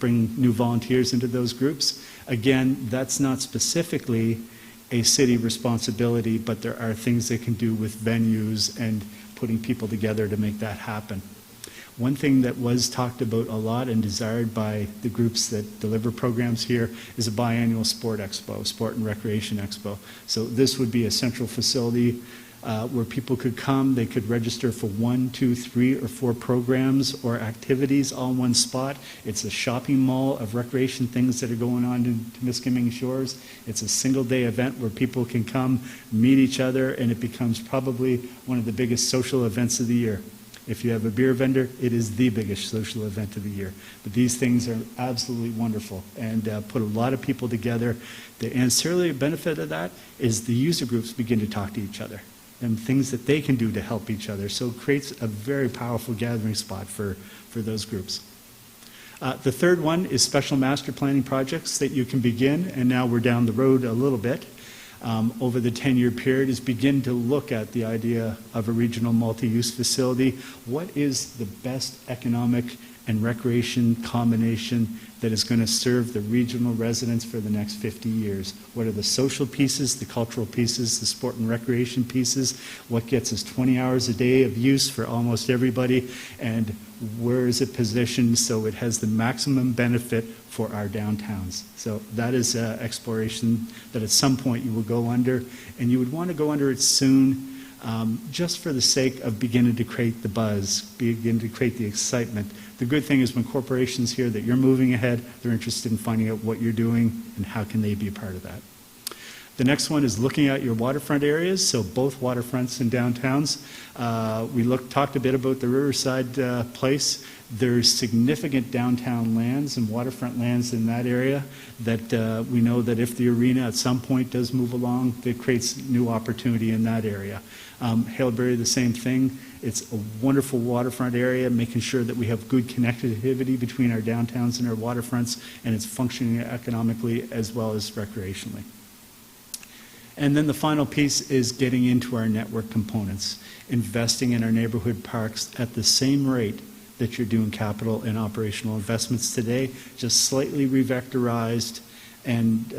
bring new volunteers into those groups. Again, that's not specifically a city responsibility, but there are things they can do with venues and putting people together to make that happen. One thing that was talked about a lot and desired by the groups that deliver programs here is a biannual sport expo, sport and recreation expo. So this would be a central facility where people could come, they could register for 1, 2, 3, or 4 programs or activities all in one spot. It's a shopping mall of recreation things that are going on in Temiskaming Shores. It's a single-day event where people can come, meet each other, and it becomes probably one of the biggest social events of the year. If you have a beer vendor, it is the biggest social event of the year. But these things are absolutely wonderful and put a lot of people together. The ancillary benefit of that is the user groups begin to talk to each other and things that they can do to help each other. So it creates a very powerful gathering spot for those groups. The third one is special master planning projects that you can begin, and now we're down the road a little bit. Over the 10-year period is begin to look at the idea of a regional multi-use facility. What is the best economic and recreation combination that is going to serve the regional residents for the next 50 years? What are the social pieces, the cultural pieces, the sport and recreation pieces? What gets us 20 hours a day of use for almost everybody? And where is it positioned so it has the maximum benefit for our downtowns? So that is exploration that at some point you will go under, and you would want to go under it soon, just for the sake of beginning to create the buzz, begin to create the excitement. The good thing is when corporations hear that you're moving ahead, they're interested in finding out what you're doing and how can they be a part of that. The next one is looking at your waterfront areas, so both waterfronts and downtowns. We talked a bit about the Riverside place. There's significant downtown lands and waterfront lands in that area that we know that if the arena at some point does move along, it creates new opportunity in that area. Hailberry, the same thing. It's a wonderful waterfront area, making sure that we have good connectivity between our downtowns and our waterfronts, and it's functioning economically as well as recreationally. And then the final piece is getting into our network components, investing in our neighborhood parks at the same rate that you're doing capital and operational investments today, just slightly revectorized and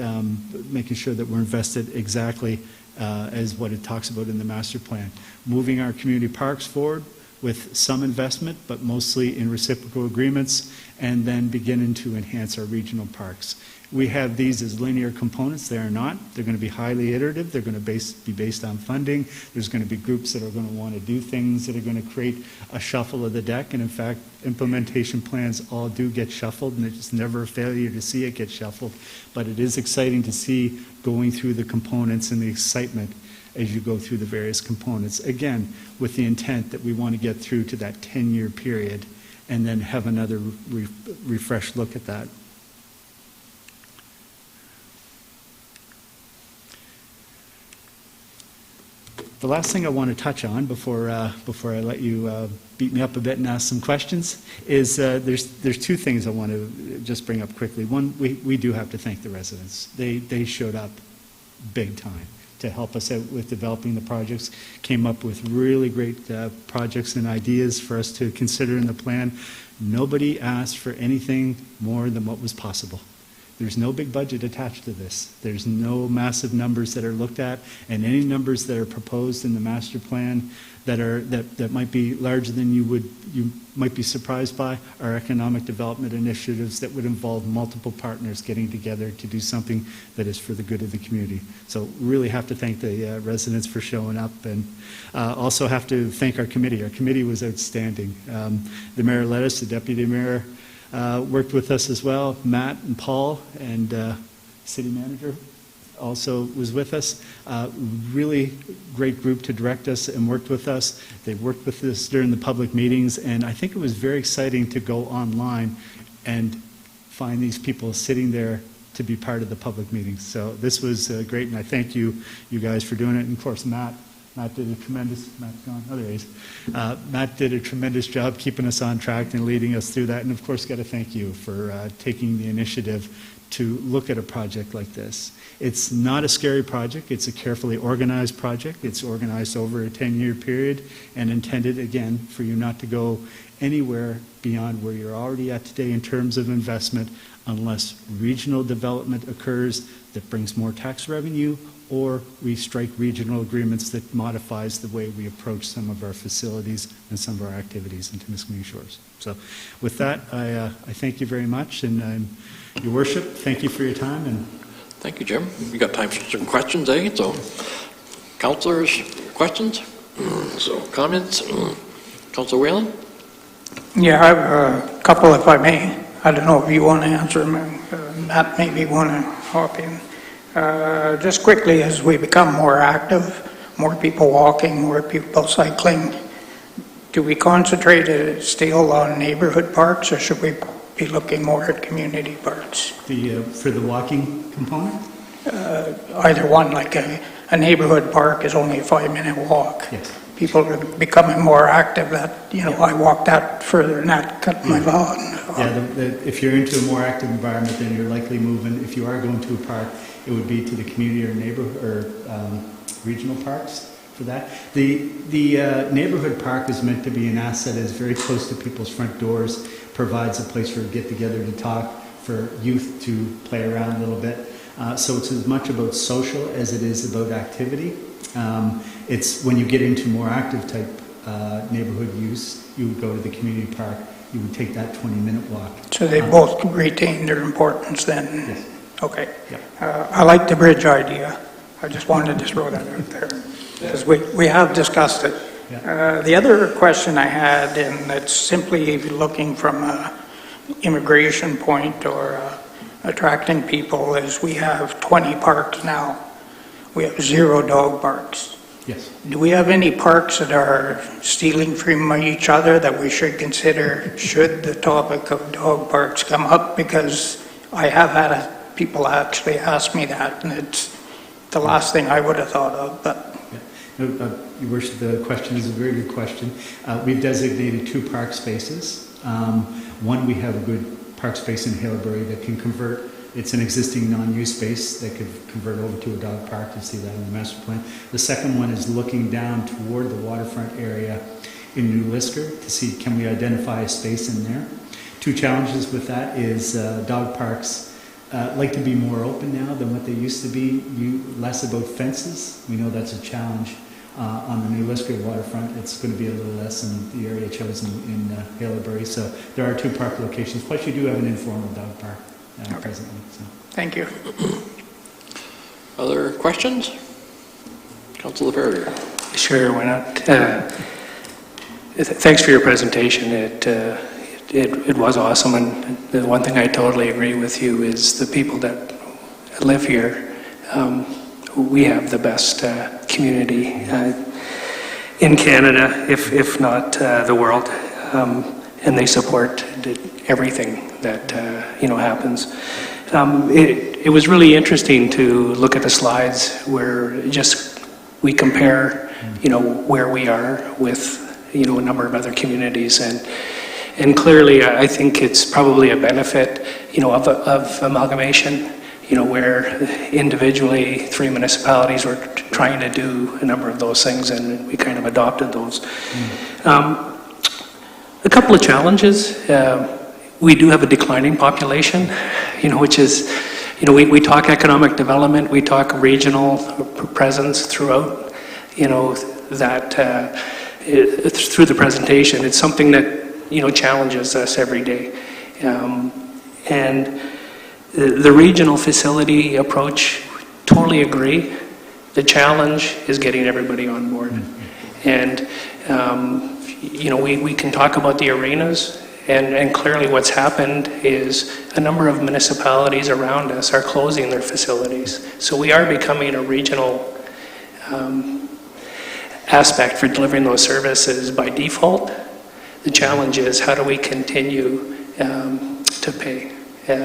making sure that we're invested exactly as what it talks about in the master plan. Moving our community parks forward with some investment, but mostly in reciprocal agreements, and then beginning to enhance our regional parks. We have these as linear components. They are not. They're going to be highly iterative. They're going to be based on funding. There's going to be groups that are going to want to do things that are going to create a shuffle of the deck. And in fact, implementation plans all do get shuffled, and it's never a failure to see it get shuffled. But it is exciting to see going through the components and the excitement as you go through the various components. Again, with the intent that we want to get through to that 10-year period and then have another refreshed look at that. The last thing I want to touch on before I let you beat me up a bit and ask some questions is there's two things I want to just bring up quickly. One, we do have to thank the residents. They showed up big time to help us out with developing the projects, came up with really great projects and ideas for us to consider in the plan. Nobody asked for anything more than what was possible. There's no big budget attached to this. There's no massive numbers that are looked at, and any numbers that are proposed in the master plan that might be larger than you might be surprised by are economic development initiatives that would involve multiple partners getting together to do something that is for the good of the community. So really have to thank the residents for showing up, and also have to thank our committee. Our committee was outstanding. The mayor led us, the deputy mayor worked with us as well. Matt and Paul and city manager also was with us. Really great group to direct us and worked with us. They worked with us during the public meetings, and I think it was very exciting to go online and find these people sitting there to be part of the public meetings. So this was great, and I thank you guys for doing it. And of course, Matt did a tremendous, Matt's gone, oh, there he is. Matt did a tremendous job keeping us on track and leading us through that. And of course, got to thank you for taking the initiative to look at a project like this. It's not a scary project. It's a carefully organized project. It's organized over a 10-year period and intended, again, for you not to go anywhere beyond where you're already at today in terms of investment unless regional development occurs that brings more tax revenue, or we strike regional agreements that modifies the way we approach some of our facilities and some of our activities in Temiskaming Shores. So with that, I thank you very much, and Your Worship, thank you for your time. And thank you, Jim. You got time for some questions, eh? So, councillors, questions? So, comments? Councillor Whalen? Yeah, I have a couple, if I may. I don't know if you want to answer them. Matt maybe want to hop in. Just quickly, as we become more active, more people walking, more people cycling, do we concentrate it still on neighborhood parks, or should we be looking more at community parks? for the walking component? Either one, like a neighborhood park is only a 5-minute walk. Yes. People are becoming more active that, I walk that further and that cut my lawn. Yeah, if you're into a more active environment, then you're likely moving, if you are going to a park, it would be to the community or neighborhood or regional parks for that. The neighborhood park is meant to be an asset that's very close to people's front doors, provides a place for a get together to talk, for youth to play around a little bit. So it's as much about social as it is about activity. It's when you get into more active type neighborhood use, you would go to the community park, you would take that 20-minute walk. So they both retain their importance then? Yes. Okay. Yeah. I like the bridge idea. I just wanted to throw that out there, because we have discussed it. Yeah. The other question I had, and it's simply looking from an immigration point or attracting people, is we have 20 parks now. We have 0 dog parks. Yes. Do we have any parks that are stealing from each other that we should consider should the topic of dog parks come up? Because I have had people actually ask me that, and it's the last thing I would have thought of. But Your Worship, the question is a very good question. We've designated 2 park spaces. One, we have a good park space in Halebury that can convert It's an existing non-use space that could convert over to a dog park. You see that in the master plan. The second one is looking down toward the waterfront area in New Lisker to see can we identify a space in there. Two challenges with that is dog parks like to be more open now than what they used to be, less about fences. We know that's a challenge on the New Lisker waterfront. It's going to be a little less in the area chosen in Haileybury. So there are 2 park locations. Plus you do have an informal dog park presently. So. Thank you. Other questions? Councillor Farrier. Sure, why not? Thanks for your presentation. It was awesome, and the one thing I totally agree with you is the people that live here. We have the best community in Canada, if not the world, and they support everything that happens. It was really interesting to look at the slides where we compare, where we are with, a number of other communities, and clearly I think it's probably a benefit, of amalgamation, where individually 3 municipalities were trying to do a number of those things, and we kind of adopted those. A couple of challenges. We do have a declining population, which is, we talk economic development, we talk regional presence throughout, that through the presentation. It's something that, challenges us every day. And the regional facility approach, totally agree. The challenge is getting everybody on board. And, we can talk about the arenas, and clearly what's happened is a number of municipalities around us are closing their facilities. So we are becoming a regional aspect for delivering those services by default. The challenge is how do we continue to pay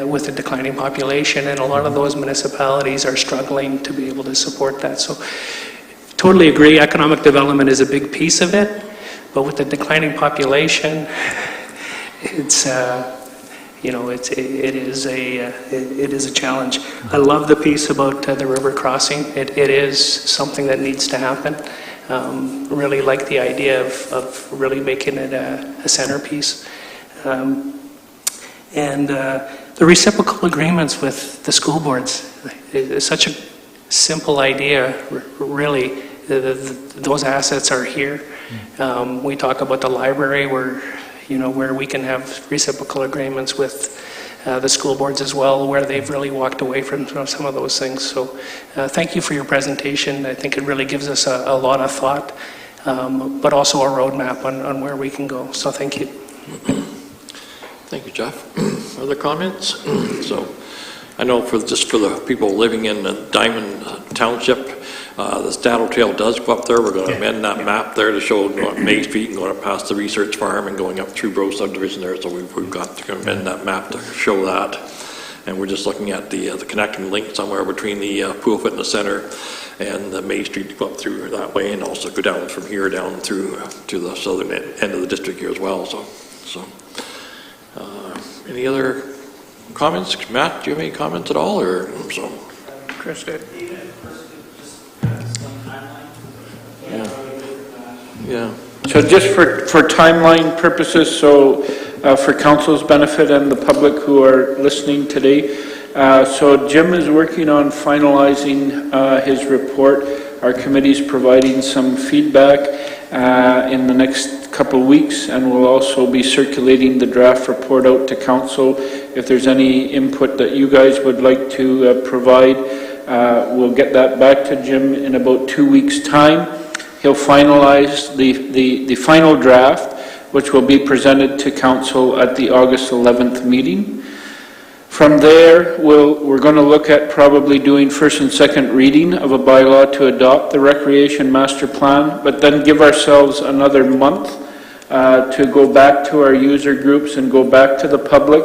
with a declining population, and a lot of those municipalities are struggling to be able to support that. So totally agree, economic development is a big piece of it, but with the declining population, it's it is a challenge. I love the piece about the river crossing. It is something that needs to happen. Really like the idea of really making it a centerpiece. And the reciprocal agreements with the school boards is such a simple idea, really. Those assets are here. We talk about the library where we can have reciprocal agreements with the school boards as well, where they've really walked away from some of those things. So thank you for your presentation. I think it really gives us a lot of thought, but also a roadmap on where we can go. So thank you. Thank you, Jeff. Other comments? So I know for the people living in Diamond Township, this Daddle Trail does go up there. We're going to amend that map there to show going May Street and going up past the research farm and going up through Grove subdivision there. So we've got to amend that map to show that. And we're just looking at the connecting link somewhere between the Pool Fitness Center and the May Street to go up through that way, and also go down from here down through to the southern end of the district here as well. So any other comments? Matt, do you have any comments at all, or so? Chris did. Yeah. So just for timeline purposes, so for council's benefit and the public who are listening today, so Jim is working on finalizing his report. Our committee's providing some feedback in the next couple of weeks, and we'll also be circulating the draft report out to council. If there's any input that you guys would like to provide, we'll get that back to Jim in about 2 weeks' time. He'll finalize the final draft, which will be presented to council at the August 11th meeting. From there, we're going to look at probably doing first and second reading of a bylaw to adopt the Recreation Master Plan, but then give ourselves another month to go back to our user groups and go back to the public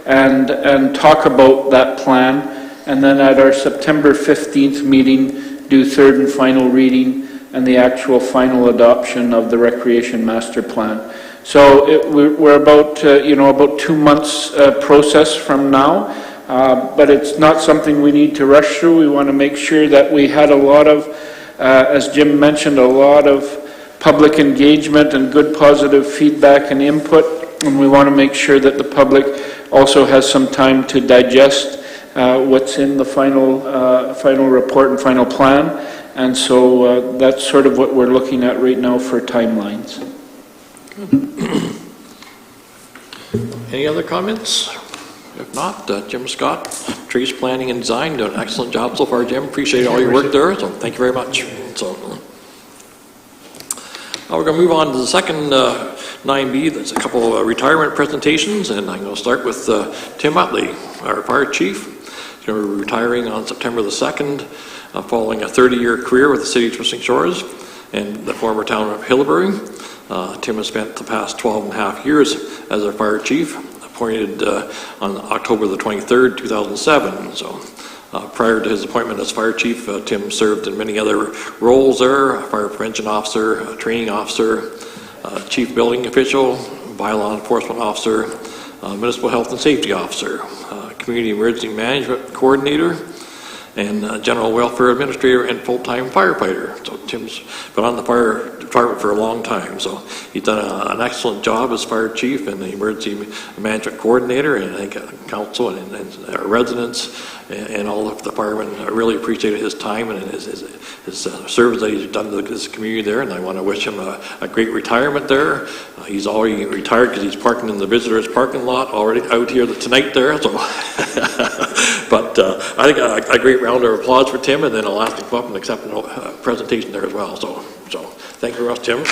and talk about that plan. And then at our September 15th meeting, do third and final reading and the actual final adoption of the Recreation Master Plan. So we're about, about 2 months process from now. but it's not something we need to rush through. We want to make sure that we had a lot of, as Jim mentioned, a lot of public engagement and good positive feedback and input, and we want to make sure that the public also has some time to digest what's in the final report and final plan. And so that's sort of what we're looking at right now for timelines. Any other comments? If not, Jim Scott, Trees Planning and Design, doing an excellent job so far, Jim. Appreciate all your work there, so thank you very much. So, now we're going to move on to the second 9B. There's a couple of retirement presentations, and I'm going to start with Tim Utley, our fire chief. He's going to be retiring on September the 2nd, following a 30-year career with the City of Temiskaming Shores and the former town of Hillbury. Tim has spent the past 12 and a half years as our fire chief, appointed on October the 23rd, 2007. So prior to his appointment as fire chief, Tim served in many other roles there: a fire prevention officer, a training officer, chief building official, bylaw enforcement officer, municipal health and safety officer, community emergency management coordinator, and general welfare administrator and full-time firefighter. So Tim's been on the fire department for a long time. So he's done an excellent job as fire chief and the emergency management coordinator, and I think council and our residents and all of the firemen really appreciated his time and his service that he's done to this community there, and I want to wish him a great retirement there. He's already retired because he's parking in the visitors parking lot already out here tonight there. So, but I think a great round of applause for Tim, and then I'll ask him to come up and accept a presentation there as well. So thank you very much, Tim.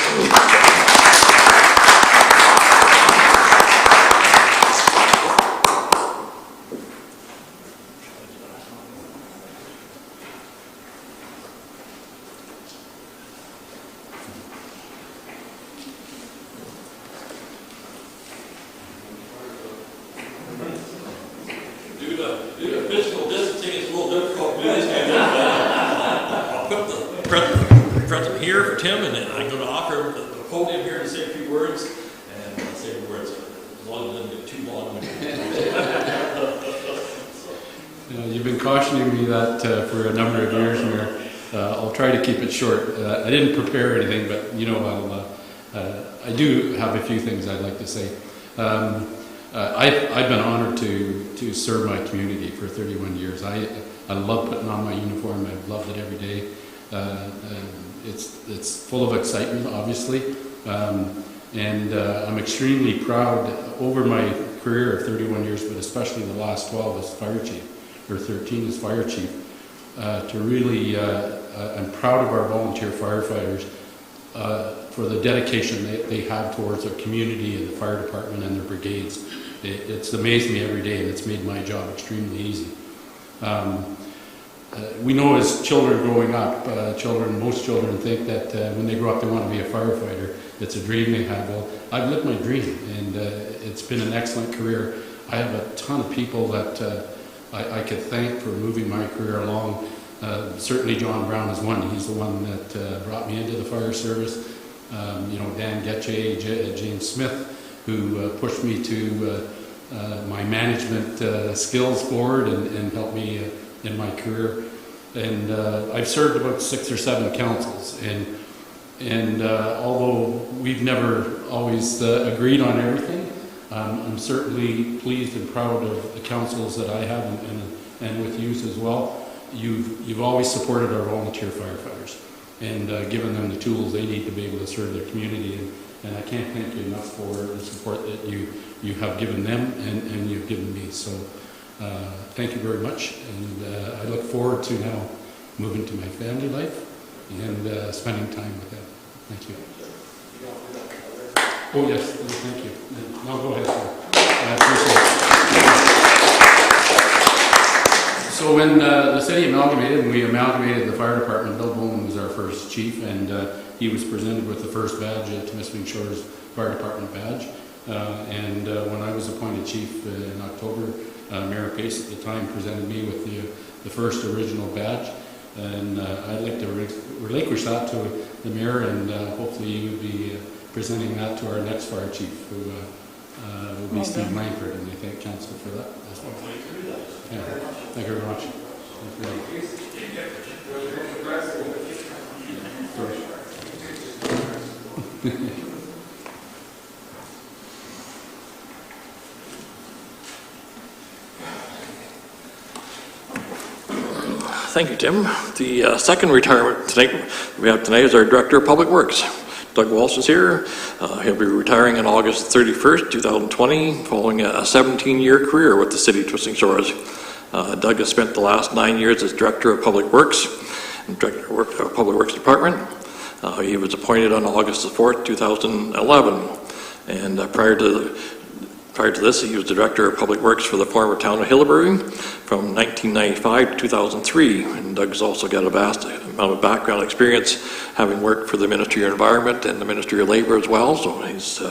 Due to physical distancing, it's a little difficult to do this. I'll put the present here for Tim, and then I'm going to offer the podium here to say a few words, and say the words as long as it doesn't get too long. You've been cautioning me that for a number of years, Mayor. I'll try to keep it short. I didn't prepare anything, but I do have a few things I'd like to say. I've been honored to serve my community for 31 years. I love putting on my uniform. I've loved it every day. It's full of excitement, obviously, and I'm extremely proud over my career of 31 years, but especially the last 12 as fire chief, or 13 as fire chief, to really, I'm proud of our volunteer firefighters for the dedication they have towards their community and the fire department and their brigades. It's amazed me every day, and it's made my job extremely easy. We know as children growing up, most children think that when they grow up they want to be a firefighter. It's a dream they have. Well, I've lived my dream, and it's been an excellent career. I have a ton of people that I could thank for moving my career along. Certainly John Brown is one. He's the one that brought me into the fire service. Dan Getche, James Smith, who pushed me to my management skills forward and helped me in my career. And I've served about 6 or 7 councils, and although we've never always agreed on everything, I'm certainly pleased and proud of the councils that I have and with you as well. You've always supported our volunteer firefighters and given them the tools they need to be able to serve their community, and I can't thank you enough for the support that you have given them and you've given me. So thank you very much, and I look forward to now moving to my family life and spending time with them. Thank you. Oh yes, thank you. No, go ahead, sir. I appreciate it. So when the city amalgamated, and we amalgamated the fire department, Bill Bowman was our first chief, and he was presented with the first badge, Temiskaming Shores Fire Department badge. And when I was appointed chief in October, Mayor Pace at the time presented me with the first original badge, and I'd like to relinquish that to the mayor, and hopefully he would be presenting that to our next fire chief, who will be Steve Langford, and I thank Council for that. Yeah, thank you very much. Thank you, Tim. The second retirement we have tonight is our Director of Public Works. Doug Walsh is here. He'll be retiring on August 31st, 2020, following a 17-year career with the City of Twisting Shores. Doug has spent the last 9 years as Director of Public Works and Director of Public Works Department. He was appointed on August the 4th, 2011, and prior to this, he was the Director of Public Works for the former town of Hillbury from 1995 to 2003. And Doug's also got a vast amount of background experience, having worked for the Ministry of Environment and the Ministry of Labor as well. So he's,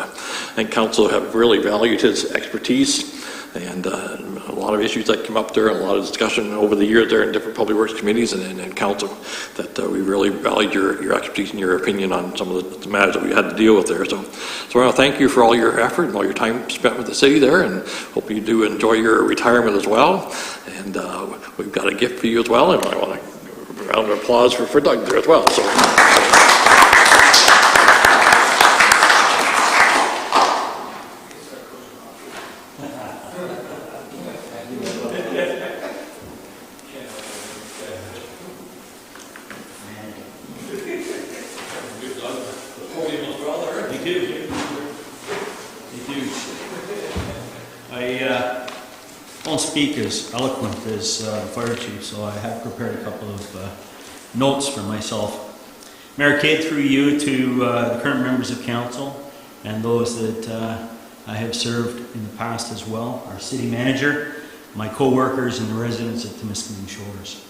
and Council have really valued his expertise, and a lot of issues that come up there, and a lot of discussion over the years there in different public works committees and council, that we really valued your expertise and your opinion on some of the matters that we had to deal with there. So I want to thank you for all your effort and all your time spent with the city there, and hope you do enjoy your retirement as well. And we've got a gift for you as well, and I want a round of applause for Doug there as well. So. Speak as eloquent as the fire chief, so I have prepared a couple of notes for myself. Mayor Cade, through you to the current members of council and those that I have served in the past as well, our city manager, my co-workers and the residents of Temiskaming Shores.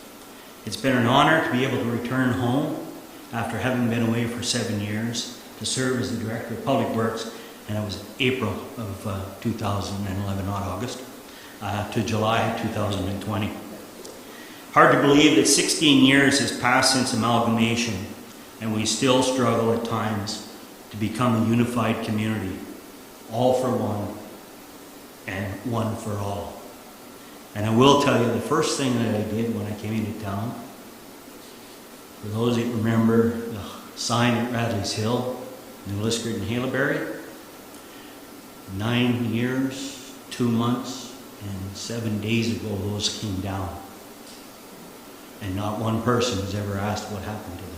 It's been an honor to be able to return home after having been away for 7 years to serve as the Director of Public Works, and it was April of 2011, not August. To July 2020. Hard to believe that 16 years has passed since amalgamation, and we still struggle at times to become a unified community, all for one and one for all. And I will tell you, the first thing that I did when I came into town, for those that remember the sign at Radley's Hill, New Liskard and Haleberry, 9 years, 2 months, and 7 days ago, those came down. And not one person has ever asked what happened to them.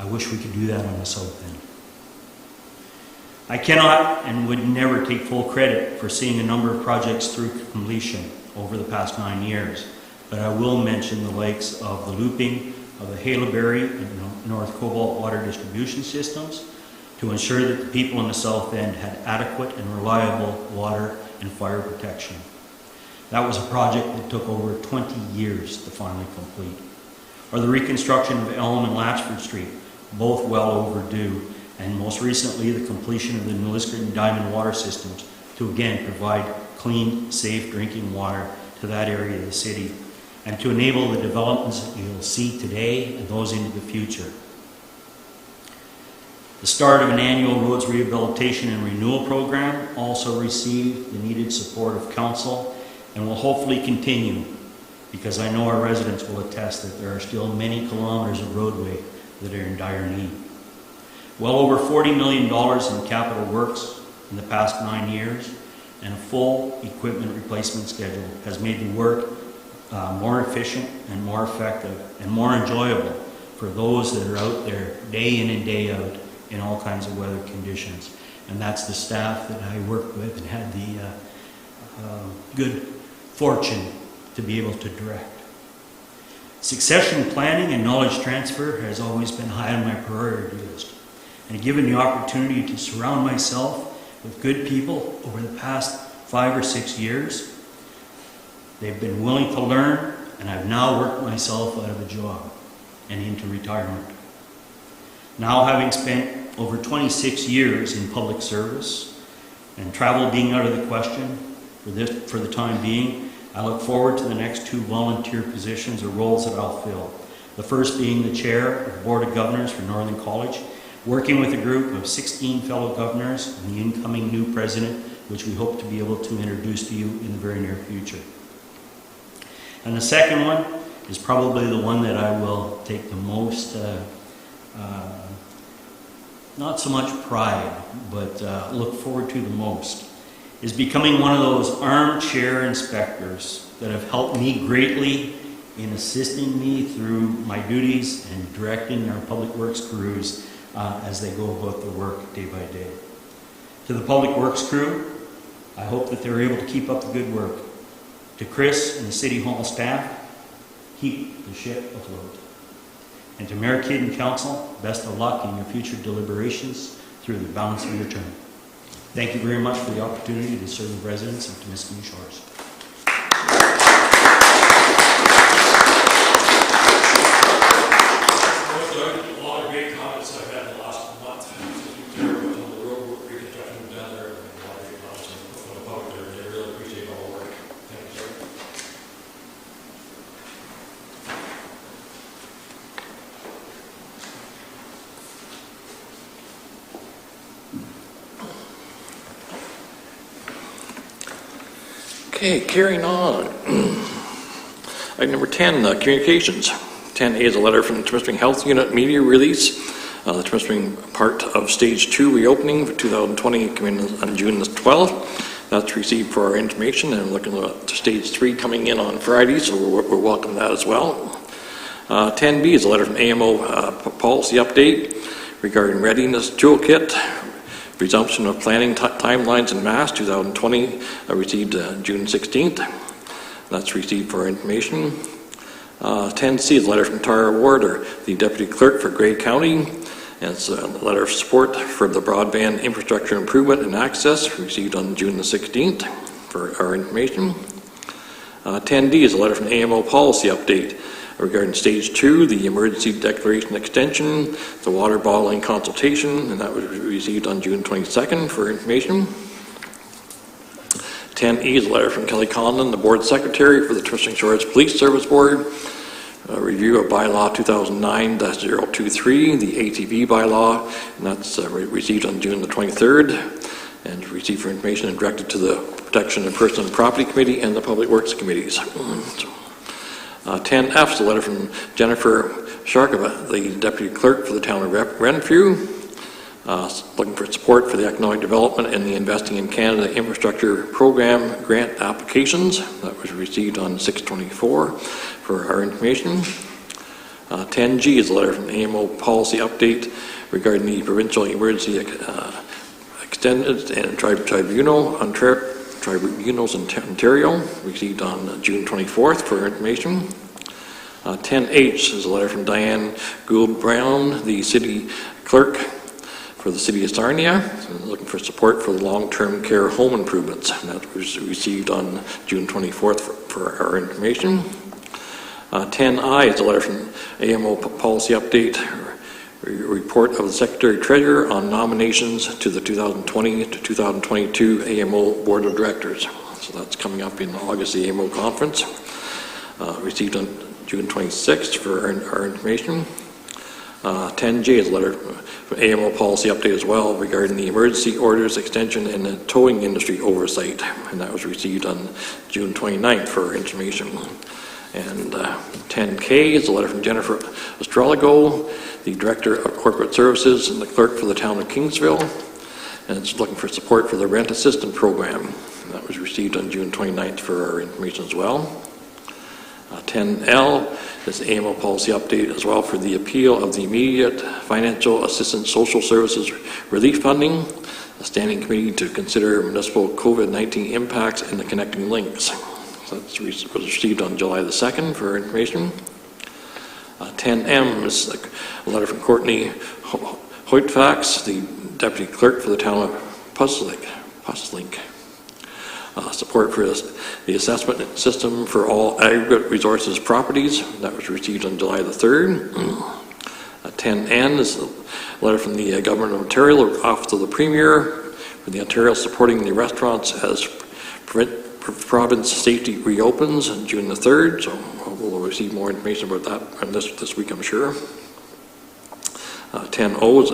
I wish we could do that on the south end. I cannot and would never take full credit for seeing a number of projects through completion over the past 9 years, but I will mention the likes of the looping of the Haleberry and North Cobalt water distribution systems to ensure that the people in the south end had adequate and reliable water and fire protection. That was a project that took over 20 years to finally complete. Or the reconstruction of Elm and Latchford Street, both well overdue, and most recently the completion of the New Liskard and Diamond water systems to again provide clean, safe drinking water to that area of the city, and to enable the developments that you'll see today and those into the future. The start of an annual roads rehabilitation and renewal program also received the needed support of council and will hopefully continue, because I know our residents will attest that there are still many kilometers of roadway that are in dire need. Well over $40 million in capital works in the past 9 years, and a full equipment replacement schedule has made the work more efficient and more effective and more enjoyable for those that are out there day in and day out in all kinds of weather conditions. And that's the staff that I worked with and had the good fortune to be able to direct. Succession planning and knowledge transfer has always been high on my priority list. And given the opportunity to surround myself with good people over the past 5 or 6 years, they've been willing to learn, and I've now worked myself out of a job and into retirement. Now, having spent over 26 years in public service and travel being out of the question for the time being, I look forward to the next 2 volunteer positions or roles that I'll fill. The first being the chair of the Board of Governors for Northern College, working with a group of 16 fellow governors and the incoming new president, which we hope to be able to introduce to you in the very near future. And the second one is probably the one that I will take the most, not so much pride, but look forward to the most, is becoming one of those armchair inspectors that have helped me greatly in assisting me through my duties and directing our public works crews as they go about their work day by day. To the public works crew, I hope that they're able to keep up the good work. To Chris and the City Hall staff, keep the ship afloat. And to Mayor Kidd and Council, best of luck in your future deliberations through the balance of your term. Thank you very much for the opportunity to serve the residents of Temiskaming Shores. A lot of great comments I've had in the last month. On the road reconstruction down there, and a lot of great comments from the public there. They really appreciate all the work. Thank you, sir. Okay, carrying on. Item number 10, communications. 10A is a letter from the Temiskaming Health Unit media release. The Temiskaming part of Stage 2 reopening for 2020 coming in on June the 12th. That's received for our information, and looking at Stage 3 coming in on Friday, so we're welcome that as well. 10B is a letter from AMO policy update regarding readiness toolkit. Resumption of planning timelines in Mass 2020 received June 16th. That's received for our information. 10C is a letter from Tara Warder, the Deputy Clerk for Grey County. And it's a letter of support for the broadband infrastructure improvement and access received on June the 16th for our information. 10D is a letter from AMO policy update regarding Stage 2, the emergency declaration extension, the water bottling consultation, and that was received on June 22nd for information. 10E is a letter from Kelly Conlon, the Board Secretary for the Temiskaming Shores Police Service Board. Review of bylaw 2009-023, the ATV bylaw, and that's received on June the 23rd, and received for information and directed to the Protection of Person and Property Committee and the Public Works Committees. 10F is a letter from Jennifer Sharkova, the Deputy Clerk for the town of Renfrew, looking for support for the economic development and the Investing in Canada Infrastructure Program grant applications. That was received on 6/24 for our information. 10G is a letter from AMO policy update regarding the provincial emergency extended and tribunals in Ontario, received on June 24th for information. 10H is a letter from Diane Gould-Brown, the City Clerk for the City of Sarnia, looking for support for the long-term care home improvements. And that was received on June 24th for our information. 10I is a letter from AMO policy update, report of the Secretary Treasurer on nominations to the 2020 to 2022 AMO Board of Directors. So that's coming up in August, the AMO conference. Received on June 26th for our information. 10J is a letter from AMO policy update as well regarding the emergency orders extension and the towing industry oversight. And that was received on June 29th for our information. And 10K is a letter from Jennifer Astrologo, the Director of Corporate Services and the Clerk for the town of Kingsville. And it's looking for support for the Rent Assistance Program. And that was received on June 29th for our information as well. 10L is the AMO policy update as well for the appeal of the immediate financial assistance social services relief funding, a standing committee to consider municipal COVID-19 impacts and the connecting links. So that was received on July the 2nd for information. 10M is a letter from Courtney Hoytfax, the Deputy Clerk for the town of Puslink. Support for the assessment system for all aggregate resources properties. That was received on July the 3rd. 10N is a letter from the Government of Ontario, Office of the Premier, for the Ontario supporting the restaurants as province safety reopens on June the 3rd. So we'll receive more information about that this week, I'm sure. 10O is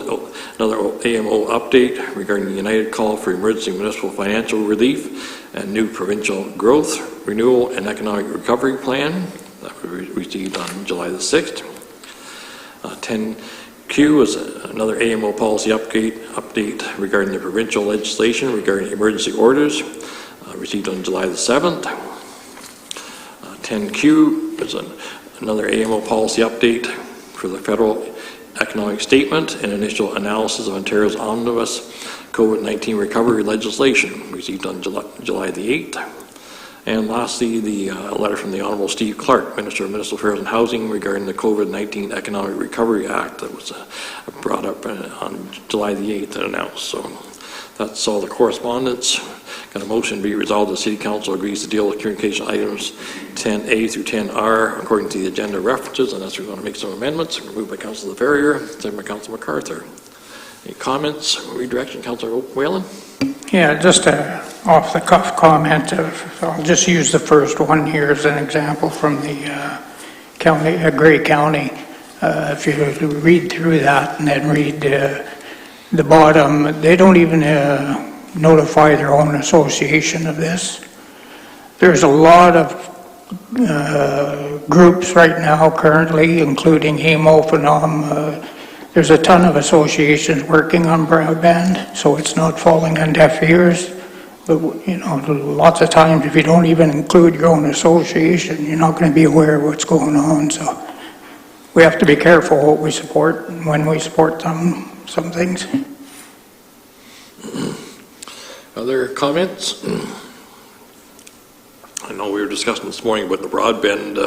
another AMO update regarding the United Call for Emergency Municipal Financial Relief and new Provincial Growth, Renewal, and Economic Recovery Plan that we received on July the 6th. 10Q is another AMO policy update regarding the provincial legislation regarding emergency orders received on July the 7th. 10Q is another AMO policy update for the federal economic statement and initial analysis of Ontario's omnibus COVID-19 recovery legislation received on July the 8th. And lastly, the letter from the Honourable Steve Clark, Minister of Municipal Affairs and Housing, regarding the COVID-19 Economic Recovery Act that was brought up on July the 8th and announced. So that's all the correspondence. Got a motion to be resolved the City Council agrees to deal with communication items 10A through 10R according to the agenda references, unless we want to make some amendments. Moved by Councillor Ferrier, second by Councillor MacArthur. Any comments, redirection, Councillor Whalen? Yeah, just a off-the-cuff comment. I'll just use the first one here as an example from the county, Grey County. If you read through that and then read the bottom, they don't even notify their own association of this. There's a lot of groups right now currently, including AMO, Phenom. There's a ton of associations working on broadband, so it's not falling on deaf ears. But, you know, lots of times if you don't even include your own association, you're not going to be aware of what's going on. So we have to be careful what we support and when we support some things. Other comments? I know we were discussing this morning about the broadband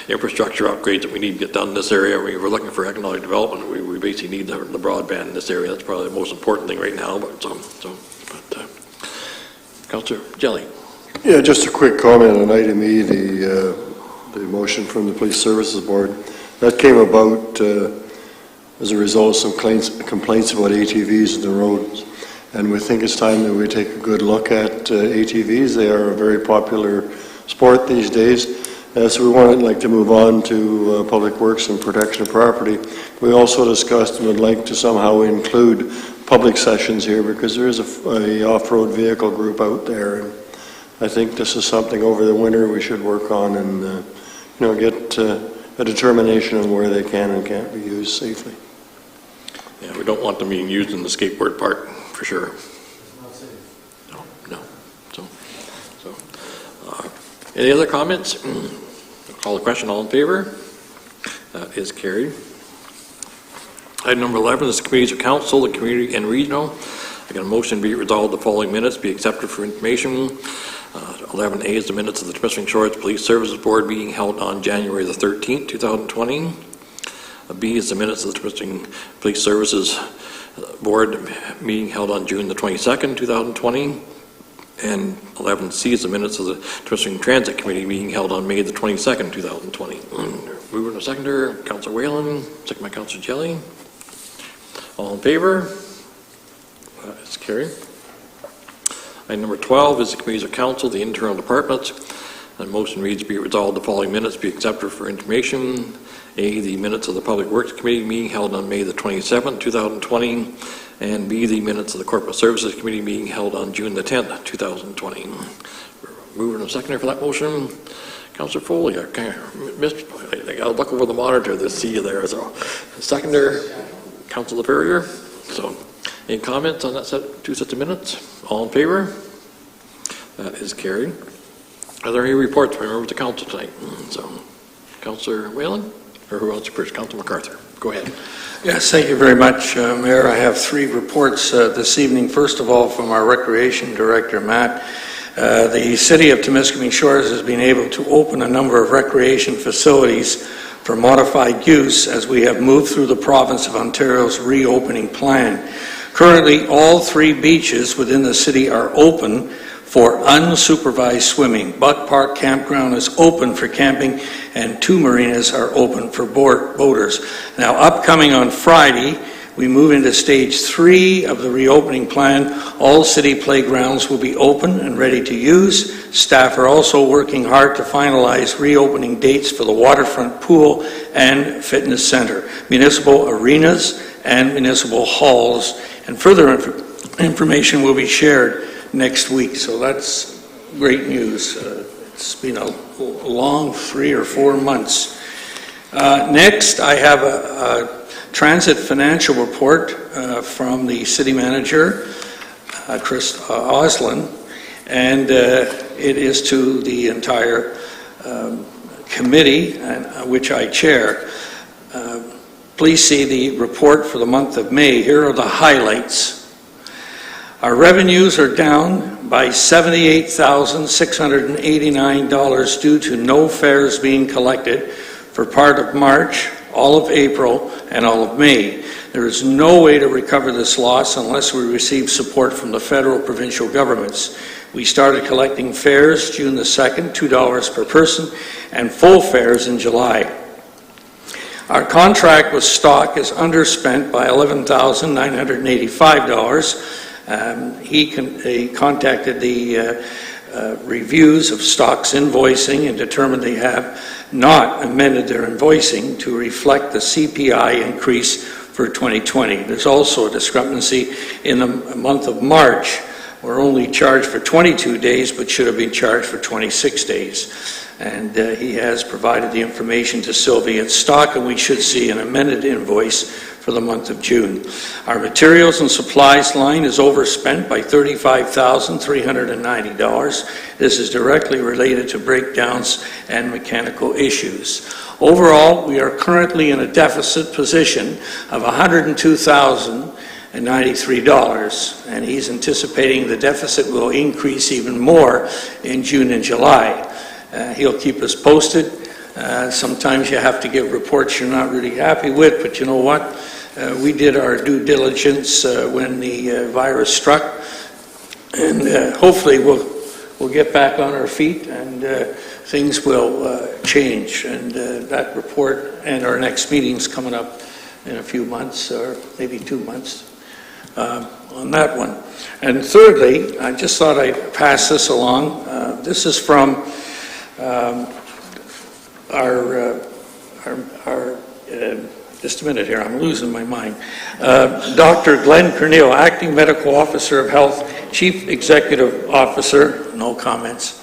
infrastructure upgrades that we need to get done in this area. We're looking for economic development. We basically need the broadband in this area. That's probably the most important thing right now. But Councillor Jelly. Yeah, just a quick comment on item E, the motion from the Police Services Board. That came about as a result of some complaints about ATVs in the roads. And we think it's time that we take a good look at ATVs. They are a very popular sport these days. So we wanted to move on to public works and protection of property. We also discussed and would like to somehow include public sessions here because there is a off-road vehicle group out there. And I think this is something over the winter we should work on and get a determination on where they can and can't be used safely. Yeah, we don't want them being used in the skateboard park. For sure. No. So, any other comments? I'll call the question. All in favor? That is carried. Item number 11 is the committees of council, the community and regional. I got a motion to be resolved the following minutes be accepted for information. 11A is the minutes of the Temiskaming Shores Police Services Board meeting held on January the 13th, 2020. B is the minutes of the Temiskaming Police Services Board meeting held on June the 22nd, 2020, and 11C is the minutes of the Temiskaming Transit Committee meeting held on May the 22nd, 2020. Mover and seconder, Councillor Whalen, second by Councillor Jelly. All in favor? That is carried. Item number 12 is the committees of council, the internal departments. The motion reads, be it resolved the following minutes be accepted for information. A, the minutes of the Public Works Committee meeting held on May the 27th, 2020, and B, the minutes of the Corporate Services Committee meeting held on June the 10th, 2020. Moving and seconder for that motion, Councillor Foley. I got to look over the monitor to see you there. So, seconder, Councillor Ferrier. So, any comments on that two sets of minutes? All in favor? That is carried. Are there any reports by members of the council tonight? So, Councillor Whalen? Or who else first? Councillor MacArthur. Go ahead. Yes, thank you very much, Mayor. I have three reports this evening. First of all, from our Recreation Director, Matt. The City of Temiskaming Shores has been able to open a number of recreation facilities for modified use as we have moved through the province of Ontario's reopening plan. Currently, all three beaches within the city are open for unsupervised swimming. Buck Park Campground is open for camping and two marinas are open for boaters. Now, upcoming on Friday, we move into stage 3 of the reopening plan. All city playgrounds will be open and ready to use. Staff are also working hard to finalize reopening dates for the waterfront pool and fitness center. Municipal arenas and municipal halls, and further information will be shared next week. So that's great news. It's been a long 3 or 4 months. Next, I have a transit financial report from the city manager, Chris Oslin, and it is to the entire committee, which I chair. Please see the report for the month of May. Here are the highlights. Our revenues are down by $78,689 due to no fares being collected for part of March, all of April, and all of May. There is no way to recover this loss unless we receive support from the federal provincial governments. We started collecting fares June the 2nd, $2 per person, and full fares in July. Our contract with Stock is underspent by $11,985. He contacted the reviews of Stock's invoicing and determined they have not amended their invoicing to reflect the CPI increase for 2020. There's also a discrepancy in the month of March. We're only charged for 22 days, but should have been charged for 26 days. And he has provided the information to Sylvie at Stock, and we should see an amended invoice for the month of June. Our materials and supplies line is overspent by $35,390. This is directly related to breakdowns and mechanical issues. Overall, we are currently in a deficit position of $102,093, and he's anticipating the deficit will increase even more in June and July. He'll keep us posted. Sometimes you have to give reports you're not really happy with, but you know what? We did our due diligence when the virus struck, and hopefully we'll get back on our feet and things will change. And that report and our next meeting's coming up in a few months, or maybe 2 months, on that one. And thirdly, I just thought I'd pass this along. This is from just a minute here, I'm losing my mind. Dr. Glenn Cornell, Acting Medical Officer of Health, Chief Executive Officer, no comments.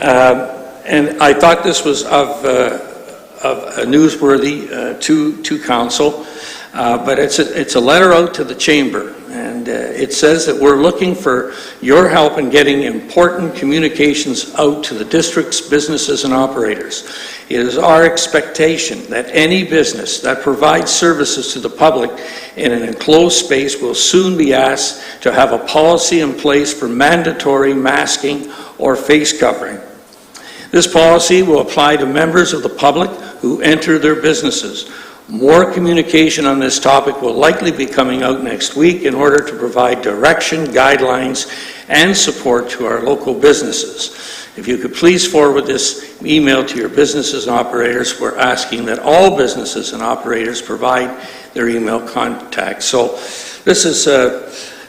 And I thought this was of newsworthy to council, but it's a letter out to the chamber. And it says that we're looking for your help in getting important communications out to the district's businesses and operators. It is our expectation that any business that provides services to the public in an enclosed space will soon be asked to have a policy in place for mandatory masking or face covering. This policy will apply to members of the public who enter their businesses. More communication on this topic will likely be coming out next week in order to provide direction, guidelines, and support to our local businesses. If you could please forward this email to your businesses and operators, we're asking that all businesses and operators provide their email contacts. So this is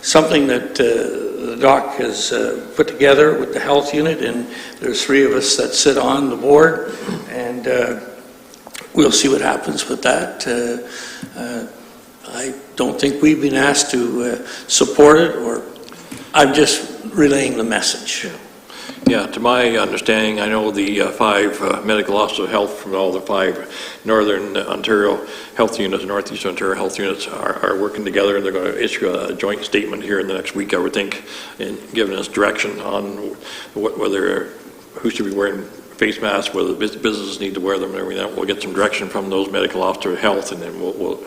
something that the doc has put together with the health unit, and there's 3 of us that sit on the board, and we'll see what happens with that. I don't think we've been asked to support it, or I'm just relaying the message. Yeah, to my understanding, I know the 5 medical officers of health from all the 5 Northern Ontario health units, Northeast Ontario health units are working together, and they're going to issue a joint statement here in the next week, I would think, in giving us direction on who should be wearing face masks, whether businesses need to wear them and everything. We'll get some direction from those medical officers of health, and then we'll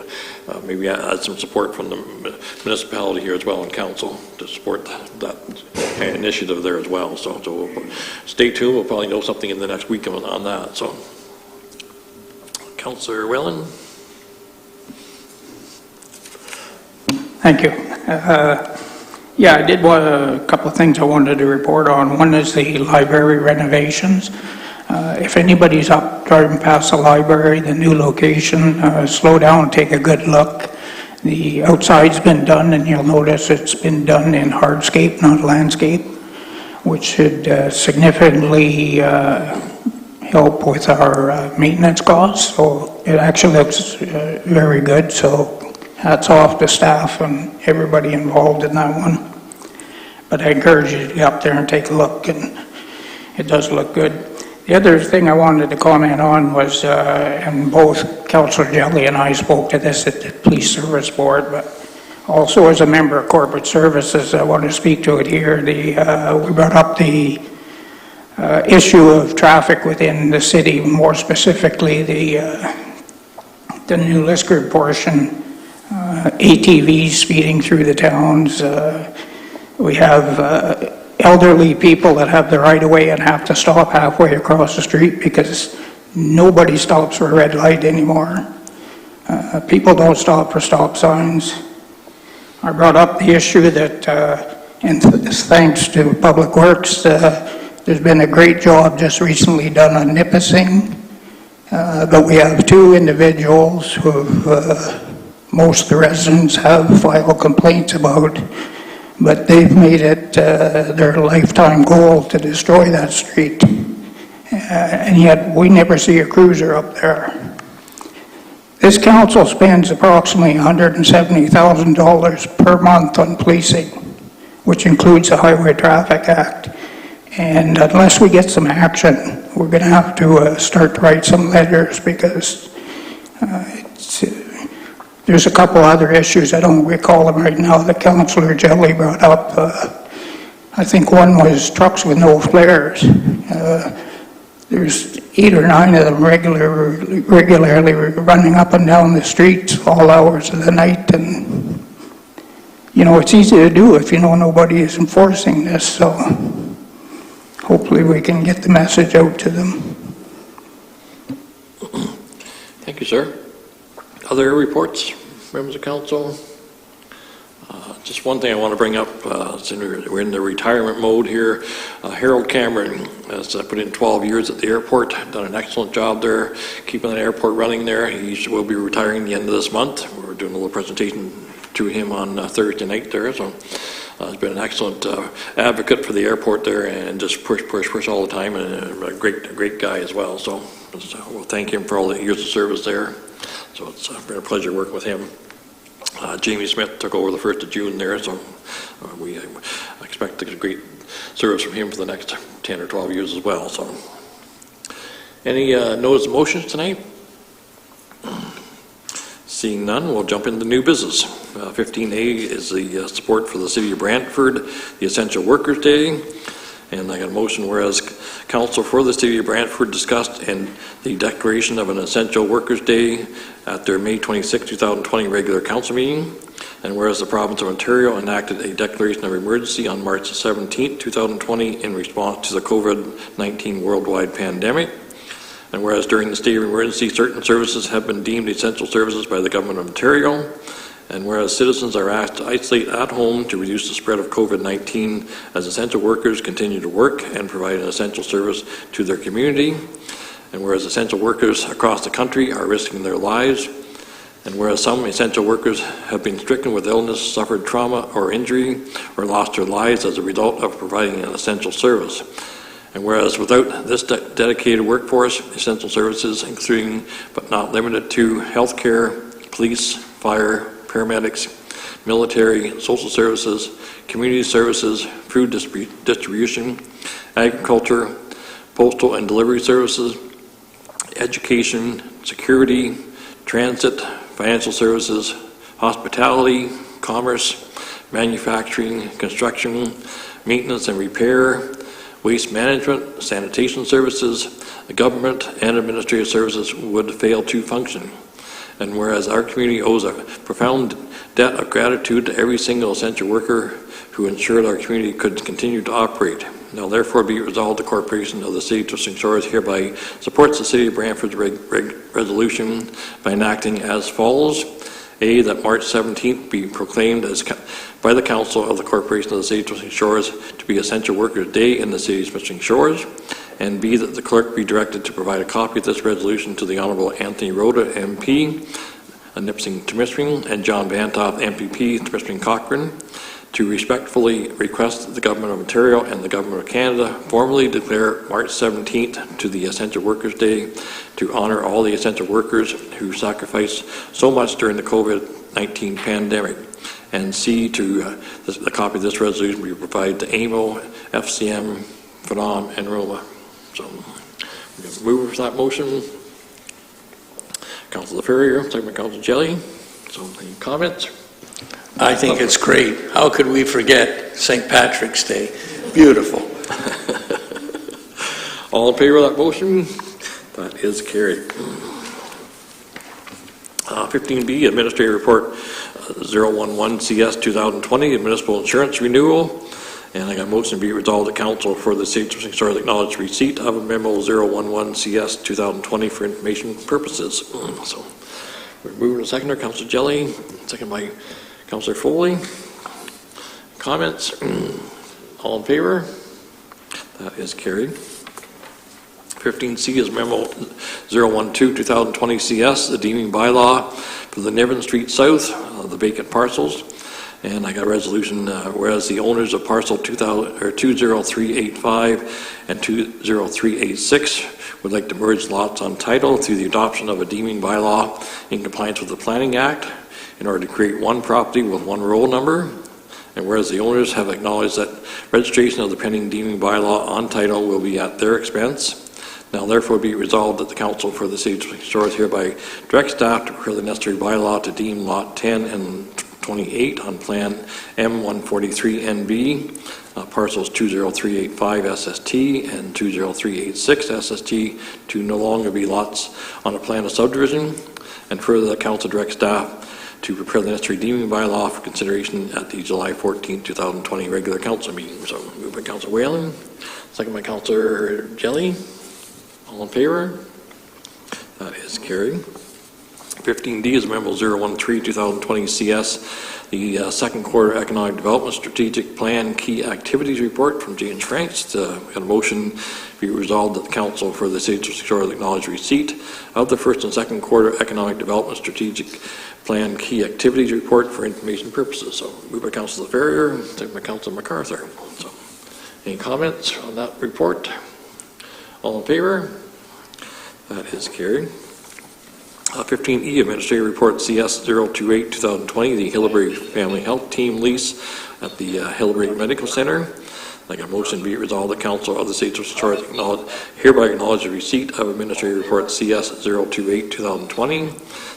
maybe add some support from the municipality here as well, and council to support that initiative there as well. So we'll stay tuned. We'll probably know something in the next week on that. So, Councillor Whelan. Thank you. Yeah, I did a couple of things I wanted to report on. One is the library renovations. If anybody's up driving past the library, the new location, slow down, take a good look. The outside's been done, and you'll notice it's been done in hardscape, not landscape, which should significantly help with our maintenance costs. So it actually looks very good. So hats off to staff and everybody involved in that one. But I encourage you to get up there and take a look, and it does look good. The other thing I wanted to comment on was, and both Councillor Jelly and I spoke to this at the Police Service Board, but also as a member of Corporate Services, I want to speak to it here. We brought up the issue of traffic within the city, more specifically the New Liskeard portion, ATVs speeding through the towns. We have elderly people that have the right of way and have to stop halfway across the street because nobody stops for a red light anymore. People don't stop for stop signs. I brought up the issue that, and thanks to Public Works, there's been a great job just recently done on Nipissing, but we have two individuals who most of the residents have filed complaints about, but they've made it their lifetime goal to destroy that street, and yet we never see a cruiser up there. This council spends approximately $170,000 per month on policing, which includes the Highway Traffic Act. And unless we get some action, we're going to have to start to write some letters, because there's a couple other issues, I don't recall them right now, that Councillor Jelly brought up. I think one was trucks with no flares. There's 8 or 9 of them regularly running up and down the streets all hours of the night, and you know, it's easy to do if you know nobody is enforcing this, so hopefully we can get the message out to them. Thank you, sir. Other reports, members of council? Just one thing I want to bring up, we're in the retirement mode here. Harold Cameron has put in 12 years at the airport, done an excellent job there, keeping the airport running there. He will be retiring the end of this month. We're doing a little presentation to him on Thursday night there, so he's been an excellent advocate for the airport there, and just push all the time, and a great guy as well. So we'll thank him for all the years of service there. So it's been a pleasure working with him. Jamie Smith took over the 1st of June there, so we expect to get a great service from him for the next 10 or 12 years as well. So, any notice of motions tonight? Seeing none, we'll jump into new business. 15A is the support for the City of Brantford, the Essential Workers Day. And I got a motion, whereas Council for the City of Brantford discussed in the declaration of an Essential Workers Day at their May 26, 2020 regular council meeting, and whereas the province of Ontario enacted a declaration of emergency on March 17, 2020 in response to the COVID-19 worldwide pandemic, and whereas during the state of emergency certain services have been deemed essential services by the Government of Ontario, and whereas citizens are asked to isolate at home to reduce the spread of COVID-19 as essential workers continue to work and provide an essential service to their community, and whereas essential workers across the country are risking their lives, and whereas some essential workers have been stricken with illness, suffered trauma or injury, or lost their lives as a result of providing an essential service, and whereas without this dedicated workforce, essential services, including but not limited to healthcare, police, fire, paramedics, military, social services, community services, food distribution, agriculture, postal and delivery services, education, security, transit, financial services, hospitality, commerce, manufacturing, construction, maintenance and repair, waste management, sanitation services, the government and administrative services would fail to function. And whereas our community owes a profound debt of gratitude to every single essential worker who ensured our community could continue to operate. Now therefore be it resolved, the Corporation of the City of Twisting Shores hereby supports the City of Brantford's resolution by enacting as follows. A, that March 17th be proclaimed as by the Council of the Corporation of the City of Twisting Shores to be Essential Workers Day in the City of Twisting Shores. And B, that the clerk be directed to provide a copy of this resolution to the Honourable Anthony Rhoda, MP, Nipissing Temiskaming, and John Bantoff, MPP, Temiskaming Cochrane, to respectfully request the Government of Ontario and the Government of Canada formally declare March 17th to the Essential Workers Day to honour all the essential workers who sacrificed so much during the COVID COVID-19 pandemic. And C, a copy of this resolution be provided to AMO, FCM, FNOM, and ROMA. So, we're going to move for that motion. Councilor Ferrier, second by Councilor Jelly. So, any comments? I think it's great. How could we forget St. Patrick's Day? Beautiful. All in favor of that motion? That is carried. 15B, Administrative Report 011 CS 2020, Municipal Insurance Renewal. And I got a motion to be resolved that council for the City of St. Stars acknowledge receipt of a memo 011 CS 2020 for information purposes. So we're moving to seconder, Councilor Jelly, second by Councilor Foley. Comments? All in favor? That is carried. 15C is memo 012 2020 CS, the deeming bylaw for the Niven Street South, the vacant parcels. And I got a resolution, whereas the owners of parcel 20385 and 20386 would like to merge lots on title through the adoption of a deeming bylaw in compliance with the Planning Act in order to create one property with one roll number. And whereas the owners have acknowledged that registration of the pending deeming bylaw on title will be at their expense. Now therefore be resolved that the council for the City of St. Stars hereby direct staff to prepare the necessary bylaw to deem lot 10 and 28 on plan M143NB, parcels 20385 SST and 20386 SST to no longer be lots on a plan of subdivision. And further, the council directs staff to prepare the necessary deeming bylaw for consideration at the July 14, 2020 regular council meeting. So moved by Councilor Whalen, second by Councilor Jelly. All in favor? That is carried. 15D is memo 013 2020 CS, the second quarter economic development strategic plan key activities report from James Franks. Got a motion be resolved that the council for the City of St. Stars acknowledge receipt of the first and second quarter economic development strategic plan key activities report for information purposes. So moved by Councilor Ferrier, second by Councilor MacArthur. So any comments on that report? All in favor? That is carried. 15E, Administrative Report CS 028 2020, the Hillbury Family Health Team lease at the Hillbury Medical Center. I got a motion be it resolved that council of the City of St. Stars hereby acknowledge the receipt of Administrative Report CS 028 2020.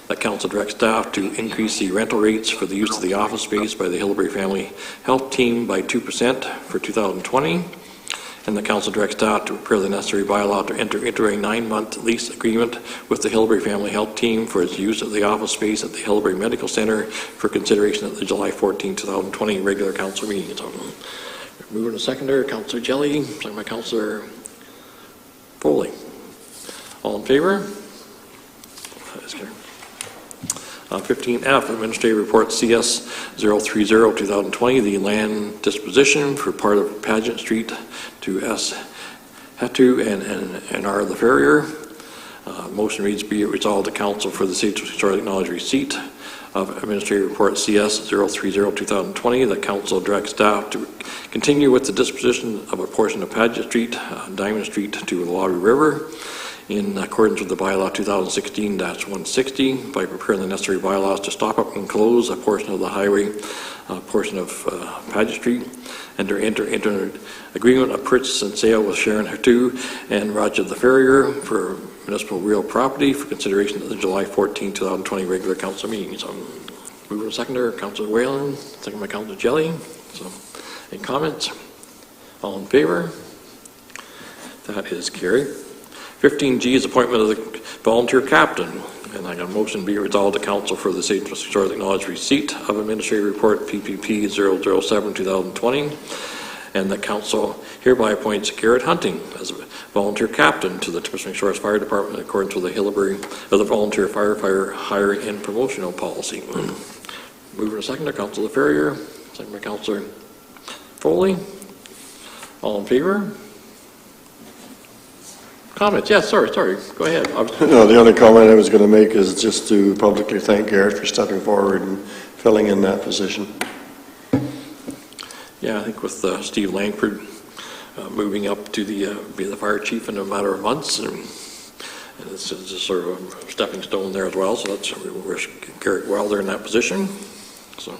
That council directs staff to increase the rental rates for the use of the office space by the Hillbury Family Health Team by 2% for 2020. And the council directs staff to prepare the necessary bylaw to enter into a 9-month lease agreement with the Hillbury Family Health Team for its use of the office space at the Hillbury Medical Center for consideration at the July 14, 2020 regular council meeting. So, moving to seconder, Councilor Jelly, second by Councilor Foley. All in favor? That is carried. 15F, Administrative Report CS 030 2020, the land disposition for part of Pageant Street to S. Hetu and R. The Farrier. Motion reads, be it resolved the council for the City of St. Stars acknowledge receipt of Administrative Report CS 030 2020. The council directs staff to continue with the disposition of a portion of Pageant Street, Diamond Street to the Lottery River, in accordance with the bylaw 2016-160 by preparing the necessary bylaws to stop up and close a portion of the highway, portion of Pageant Street, and to enter into an agreement of purchase and sale with Sharon Hertu and Roger the Farrier for municipal real property for consideration at the July 14, 2020 regular council meeting. So moving to seconder, Councilor Whalen, second by Councilor Jelly. So any comments? All in favor? That is carried. 15G is appointment of the volunteer captain. And I got a motion be resolved the council for the City of St. Stars acknowledge receipt of Administrative Report PPP 007 2020. And the council hereby appoints Garrett Hunting as a volunteer captain to the Temiskaming Shores Fire Department in accordance with the Hillbury of the volunteer firefighter hiring and promotional policy. Moving to seconder, Councilor Ferrier, second by Councilor Foley. All in favor? Comments? Yes, sorry, go ahead. No, the only comment I was going to make is just to publicly thank Garrett for stepping forward and filling in that position. Yeah, I think with Steve Langford moving up to be the fire chief in a matter of months, and And it's just sort of a stepping stone there as well, so that's, we wish Garrett well there in that position. So,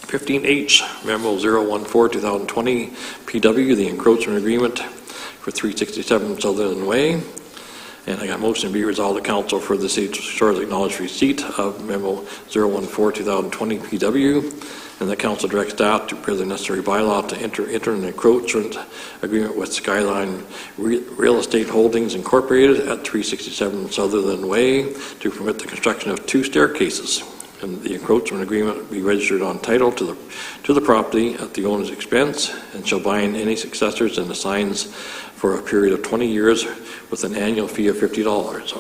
15H, Memo 014-2020, PW, the encroachment agreement for 367 Sutherland Way. And I got a motion to be resolved, the council for the City of Shores acknowledged receipt of Memo 014-2020 PW, and the council directs staff to prepare the necessary bylaw to enter an encroachment agreement with Skyline Real Estate Holdings Incorporated at 367 Sutherland Way to permit the construction of 2 staircases. And the encroachment agreement be registered on title to the property at the owner's expense, and shall bind any successors and assigns for a period of 20 years with an annual fee of $50. So,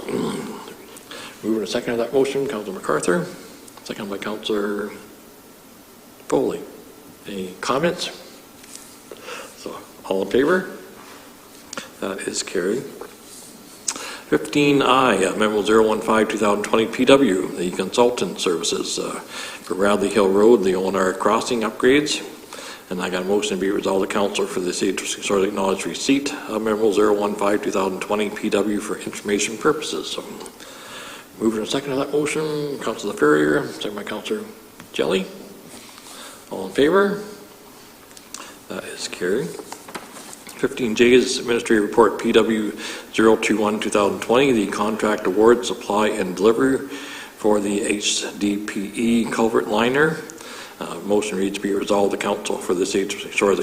moving a second of that motion, Councilor MacArthur, second by Councilor Foley. Any comments? So, all in favor? That is carried. 15I, Memo 015-2020 PW, the consultant services for Bradley Hill Road, the ONR crossing upgrades. And I got a motion to be resolved, the council for the City of Shores acknowledged receipt of Memo 015-2020 PW for information purposes. So, moving a second of that motion, Councilor Ferrier, second by Councilor Jelly. All in favor? That is carried. 15J is Administrative Report PW 021-2020, the contract award, supply, and delivery for the HDPE culvert liner. Motion reads, be resolved, the council for the City of Shores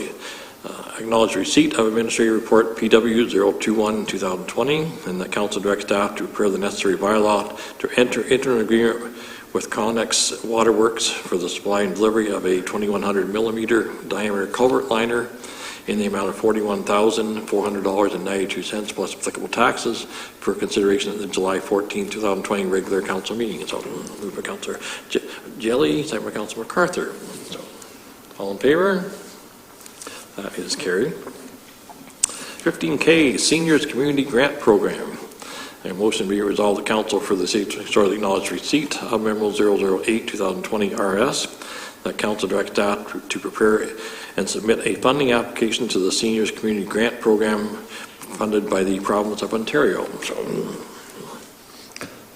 acknowledged receipt of Administrative Report PW 021-2020, and the council directs staff to prepare the necessary bylaw to enter an agreement with Connex Waterworks for the supply and delivery of a 2,100 millimeter diameter culvert liner in the amount of $41,400.92 plus applicable taxes for consideration at the July 14, 2020 regular council meeting. So, moved by Councilor Jelly, second by Councilor MacArthur. So, all in favor? That is carried. 15K, Seniors Community Grant Program. A motion be resolved, the council for the City of Shores acknowledged receipt of Memo 008-2020 RS. That council directs staff to prepare and submit a funding application to the Seniors Community Grant Program funded by the province of Ontario. So,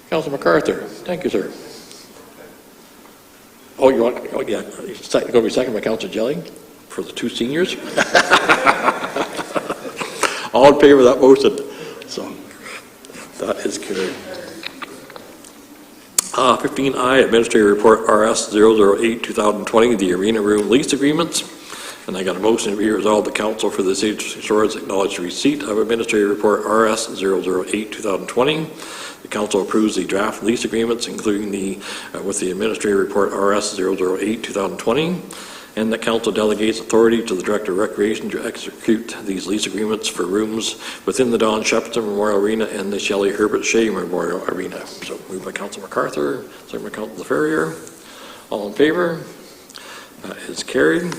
Councilor MacArthur, thank you, sir. Oh, you want? Oh, yeah. It's going to be second by Councilor Jelly for the 2 seniors. All in favor of that motion? So, that is carried. 15I, Administrative Report RS 008-2020, the arena room lease agreements. And I got a motion to be resolved, the council for the City of Shores acknowledged receipt of Administrative Report RS 008-2020. The council approves the draft lease agreements, including with the Administrative Report RS 008-2020. And the council delegates authority to the Director of Recreation to execute these lease agreements for rooms within the Don Shepperton Memorial Arena and the Shelley Herbert Shea Memorial Arena. So, moved by Councilor MacArthur, second by Councilor Ferrier. All in favor? That is carried.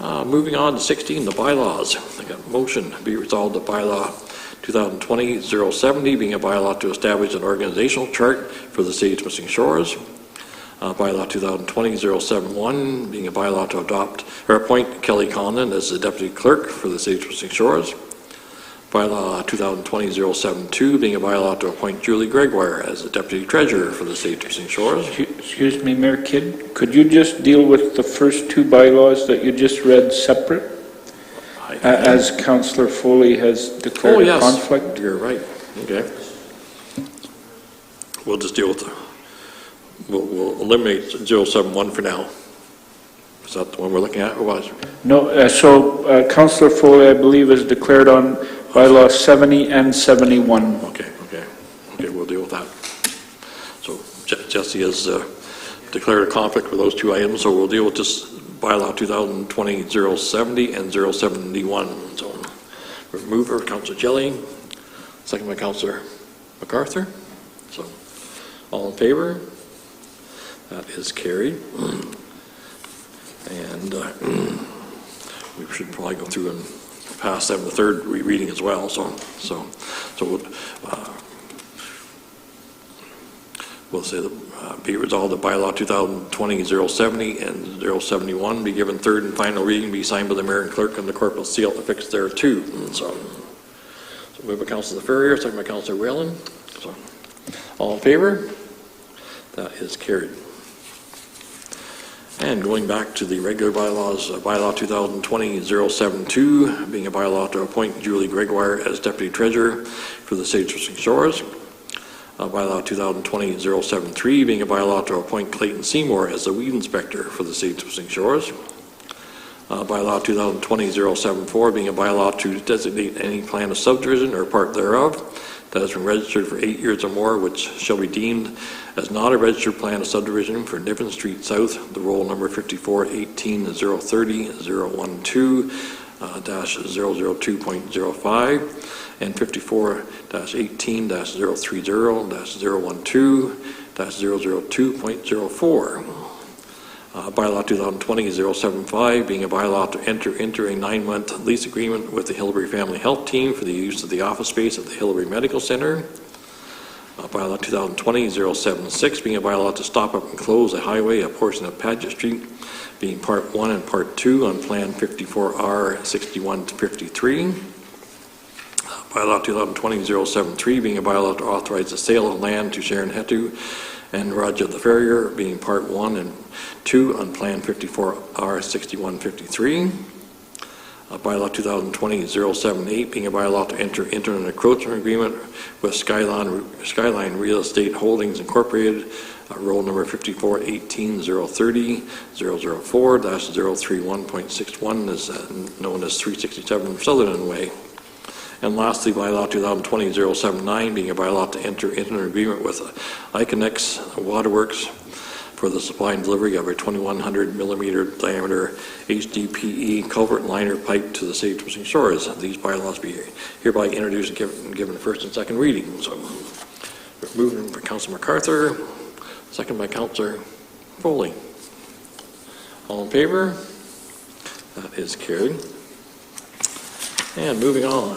Moving on to 16, the bylaws. I got a motion to be resolved, the bylaw 2020-070 being a bylaw to establish an organizational chart for the City of Temiskaming Shores. Bylaw 2020-071 being a bylaw to adopt or appoint Kelly Conlon as the Deputy Clerk for the City of Temiskaming Shores. Bylaw 2020-072 being a bylaw to appoint Julie Gregoire as the Deputy Treasurer for the City of Temiskaming Shores. Excuse me, Mayor Kidd, could you just deal with the first 2 bylaws that you just read separate? As Councillor Foley has declared a conflict? You're right. Okay. We'll just deal with the We'll eliminate 071 for now. Is that the one we're looking at, or was? No, Councillor Foley, I believe, is declared on bylaw 70 and 71. Okay, we'll deal with that. So Jesse has declared a conflict with those 2 items, so we'll deal with this bylaw 2020-070 and 071. So, mover, Councillor Jelly, second by Councillor MacArthur. So, all in favor? That is carried. And we should probably go through and pass them the 3rd reading as well. So we'll say that be resolved that bylaw 2020-070 and 071 be given 3rd and final reading, be signed by the mayor and clerk and the corporal seal affixed thereto. So Moved by Councilor Ferrier, second by Councilor Whalen. So, all in favor? That is carried. And going back to the regular bylaws, bylaw 2020-072, being a bylaw to appoint Julie Gregoire as Deputy Treasurer for the City of Twisting Shores. Bylaw 2020-073, being a bylaw to appoint Clayton Seymour as the Weed Inspector for the City of Twisting Shores. Bylaw 2020-074, being a bylaw to designate any plan of subdivision or part thereof that has been registered for 8 years or more, which shall be deemed as not a registered plan of subdivision for Niven Street South, the roll number 54-18-030-012-002.05 and 54-18-030-012-002.04. Bylaw 2020-075, being a bylaw to enter into a 9-month lease agreement with the Hillbury Family Health Team for the use of the office space at the Hillbury Medical Center. Bylaw 2020-076, being a bylaw to stop up and close a highway, a portion of Paget Street, being Part 1 and Part 2 on Plan 54R61-53. Bylaw 2020-073, being a bylaw to authorize the sale of land to Sharon Hetu and Roger the Farrier, being Part 1 and 2 on Plan 54R61-53. Bylaw 2020-078, being a bylaw to enter into an encroachment agreement with Skyline Real Estate Holdings Incorporated, roll number 54-18-030-004-031.61, is known as 367 Sutherland Way. And lastly, bylaw 2020-079, being a bylaw to enter into an agreement with Iconex Waterworks for the supply and delivery of a 2,100 millimeter diameter HDPE culvert liner pipe to the City of Twisting Shores. These bylaws be hereby introduced and given first and second reading. So, moving by Councilor MacArthur, second by Councilor Foley. All in favor? That is carried. And moving on,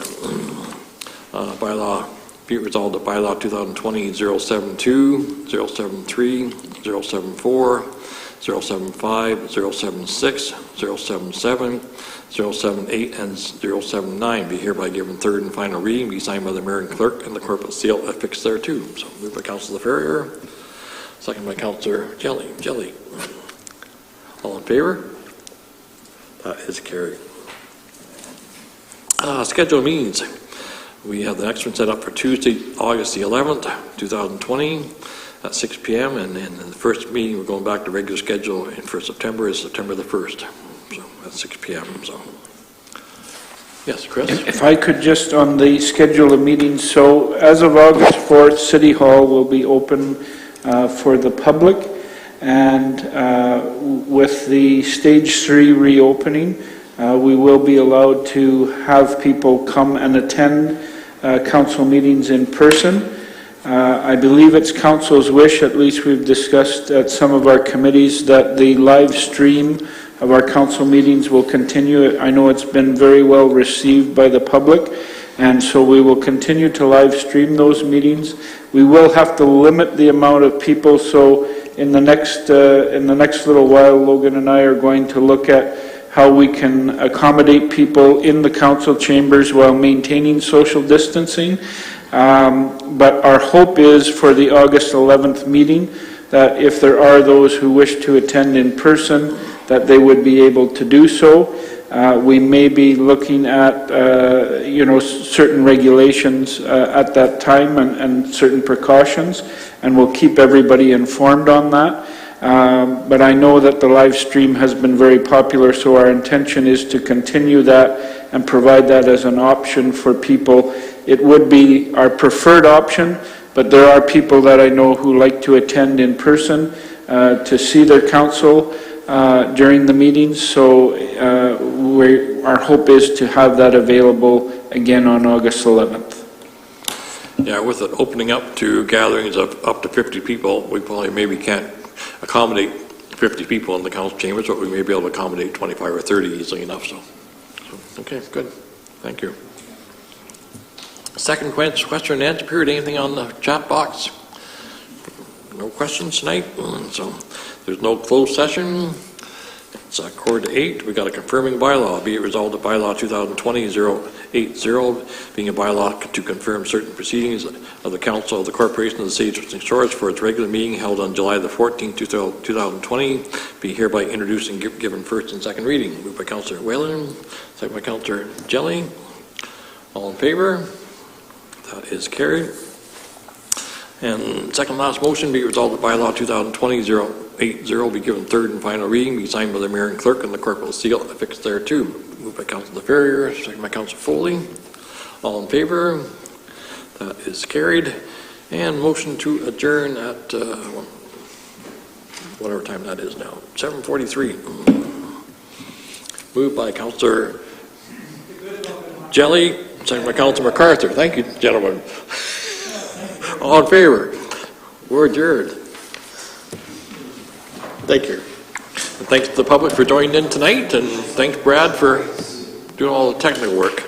bylaw, be it resolved that bylaw 2020-072, 073, 074, 075, 076, 077, 078, and 079 be hereby given third and final reading, be signed by the mayor and clerk, and the corporate seal affixed thereto. So moved by Councilor Ferrier, second by Councilor Jelly. All in favor? That is carried. Scheduled meetings. We have the next one set up for Tuesday, August the 11th, 2020 at 6 p.m. And the first meeting, we're going back to regular schedule, and for September is September the 1st, so at 6 p.m. So, yes, Chris? If I could just on the schedule of meetings, so as of August 4th, City Hall will be open for the public, and with the Stage 3 reopening, we will be allowed to have people come and attend council meetings in person. I believe it's council's wish, at least we've discussed at some of our committees, that the live stream of our council meetings will continue. I know it's been very well received by the public, and so we will continue to live stream those meetings. We will have to limit the amount of people, so in the next little while, Logan and I are going to look at how we can accommodate people in the council chambers while maintaining social distancing. But our hope is for the August 11th meeting that if there are those who wish to attend in person, that they would be able to do so. We may be looking at certain regulations at that time and certain precautions, and we'll keep everybody informed on that. But I know that the live stream has been very popular, so our intention is to continue that and provide that as an option for people. It would be our preferred option, but there are people that I know who like to attend in person to see their council during the meetings, so our hope is to have that available again on August 11th. Yeah, with it opening up to gatherings of up to 50 people, we probably maybe can't accommodate 50 people in the council chambers, but we may be able to accommodate 25 or 30 easily enough. So okay, good. Thank you. Second question and answer period. Anything on the chat box? No questions tonight. So there's no closed session. It's a quarter to 8. We got a confirming bylaw. Be it resolved that bylaw 2020-080 being a bylaw to confirm certain proceedings of the Council of the Corporation of the City of Twisting Shores for its regular meeting held on July the 14th, 2020, be hereby introduced and given first and second reading. Moved by Councillor Whalen, second by Councillor Jelly. All in favor? That is carried. And second last motion, be resolved that bylaw 2020-080 be given third and final reading, be signed by the mayor and clerk and the corporal seal affixed thereto. Moved by Councillor Ferrier, second by Councillor Foley. All in favor? That is carried. And motion to adjourn at whatever time that is now, 7:43. Moved by Councillor Jelly, second by Councillor MacArthur. Thank you, gentlemen. All in favor? We're adjourned. Thank you. And thanks to the public for joining in tonight, and thanks Brad for doing all the technical work.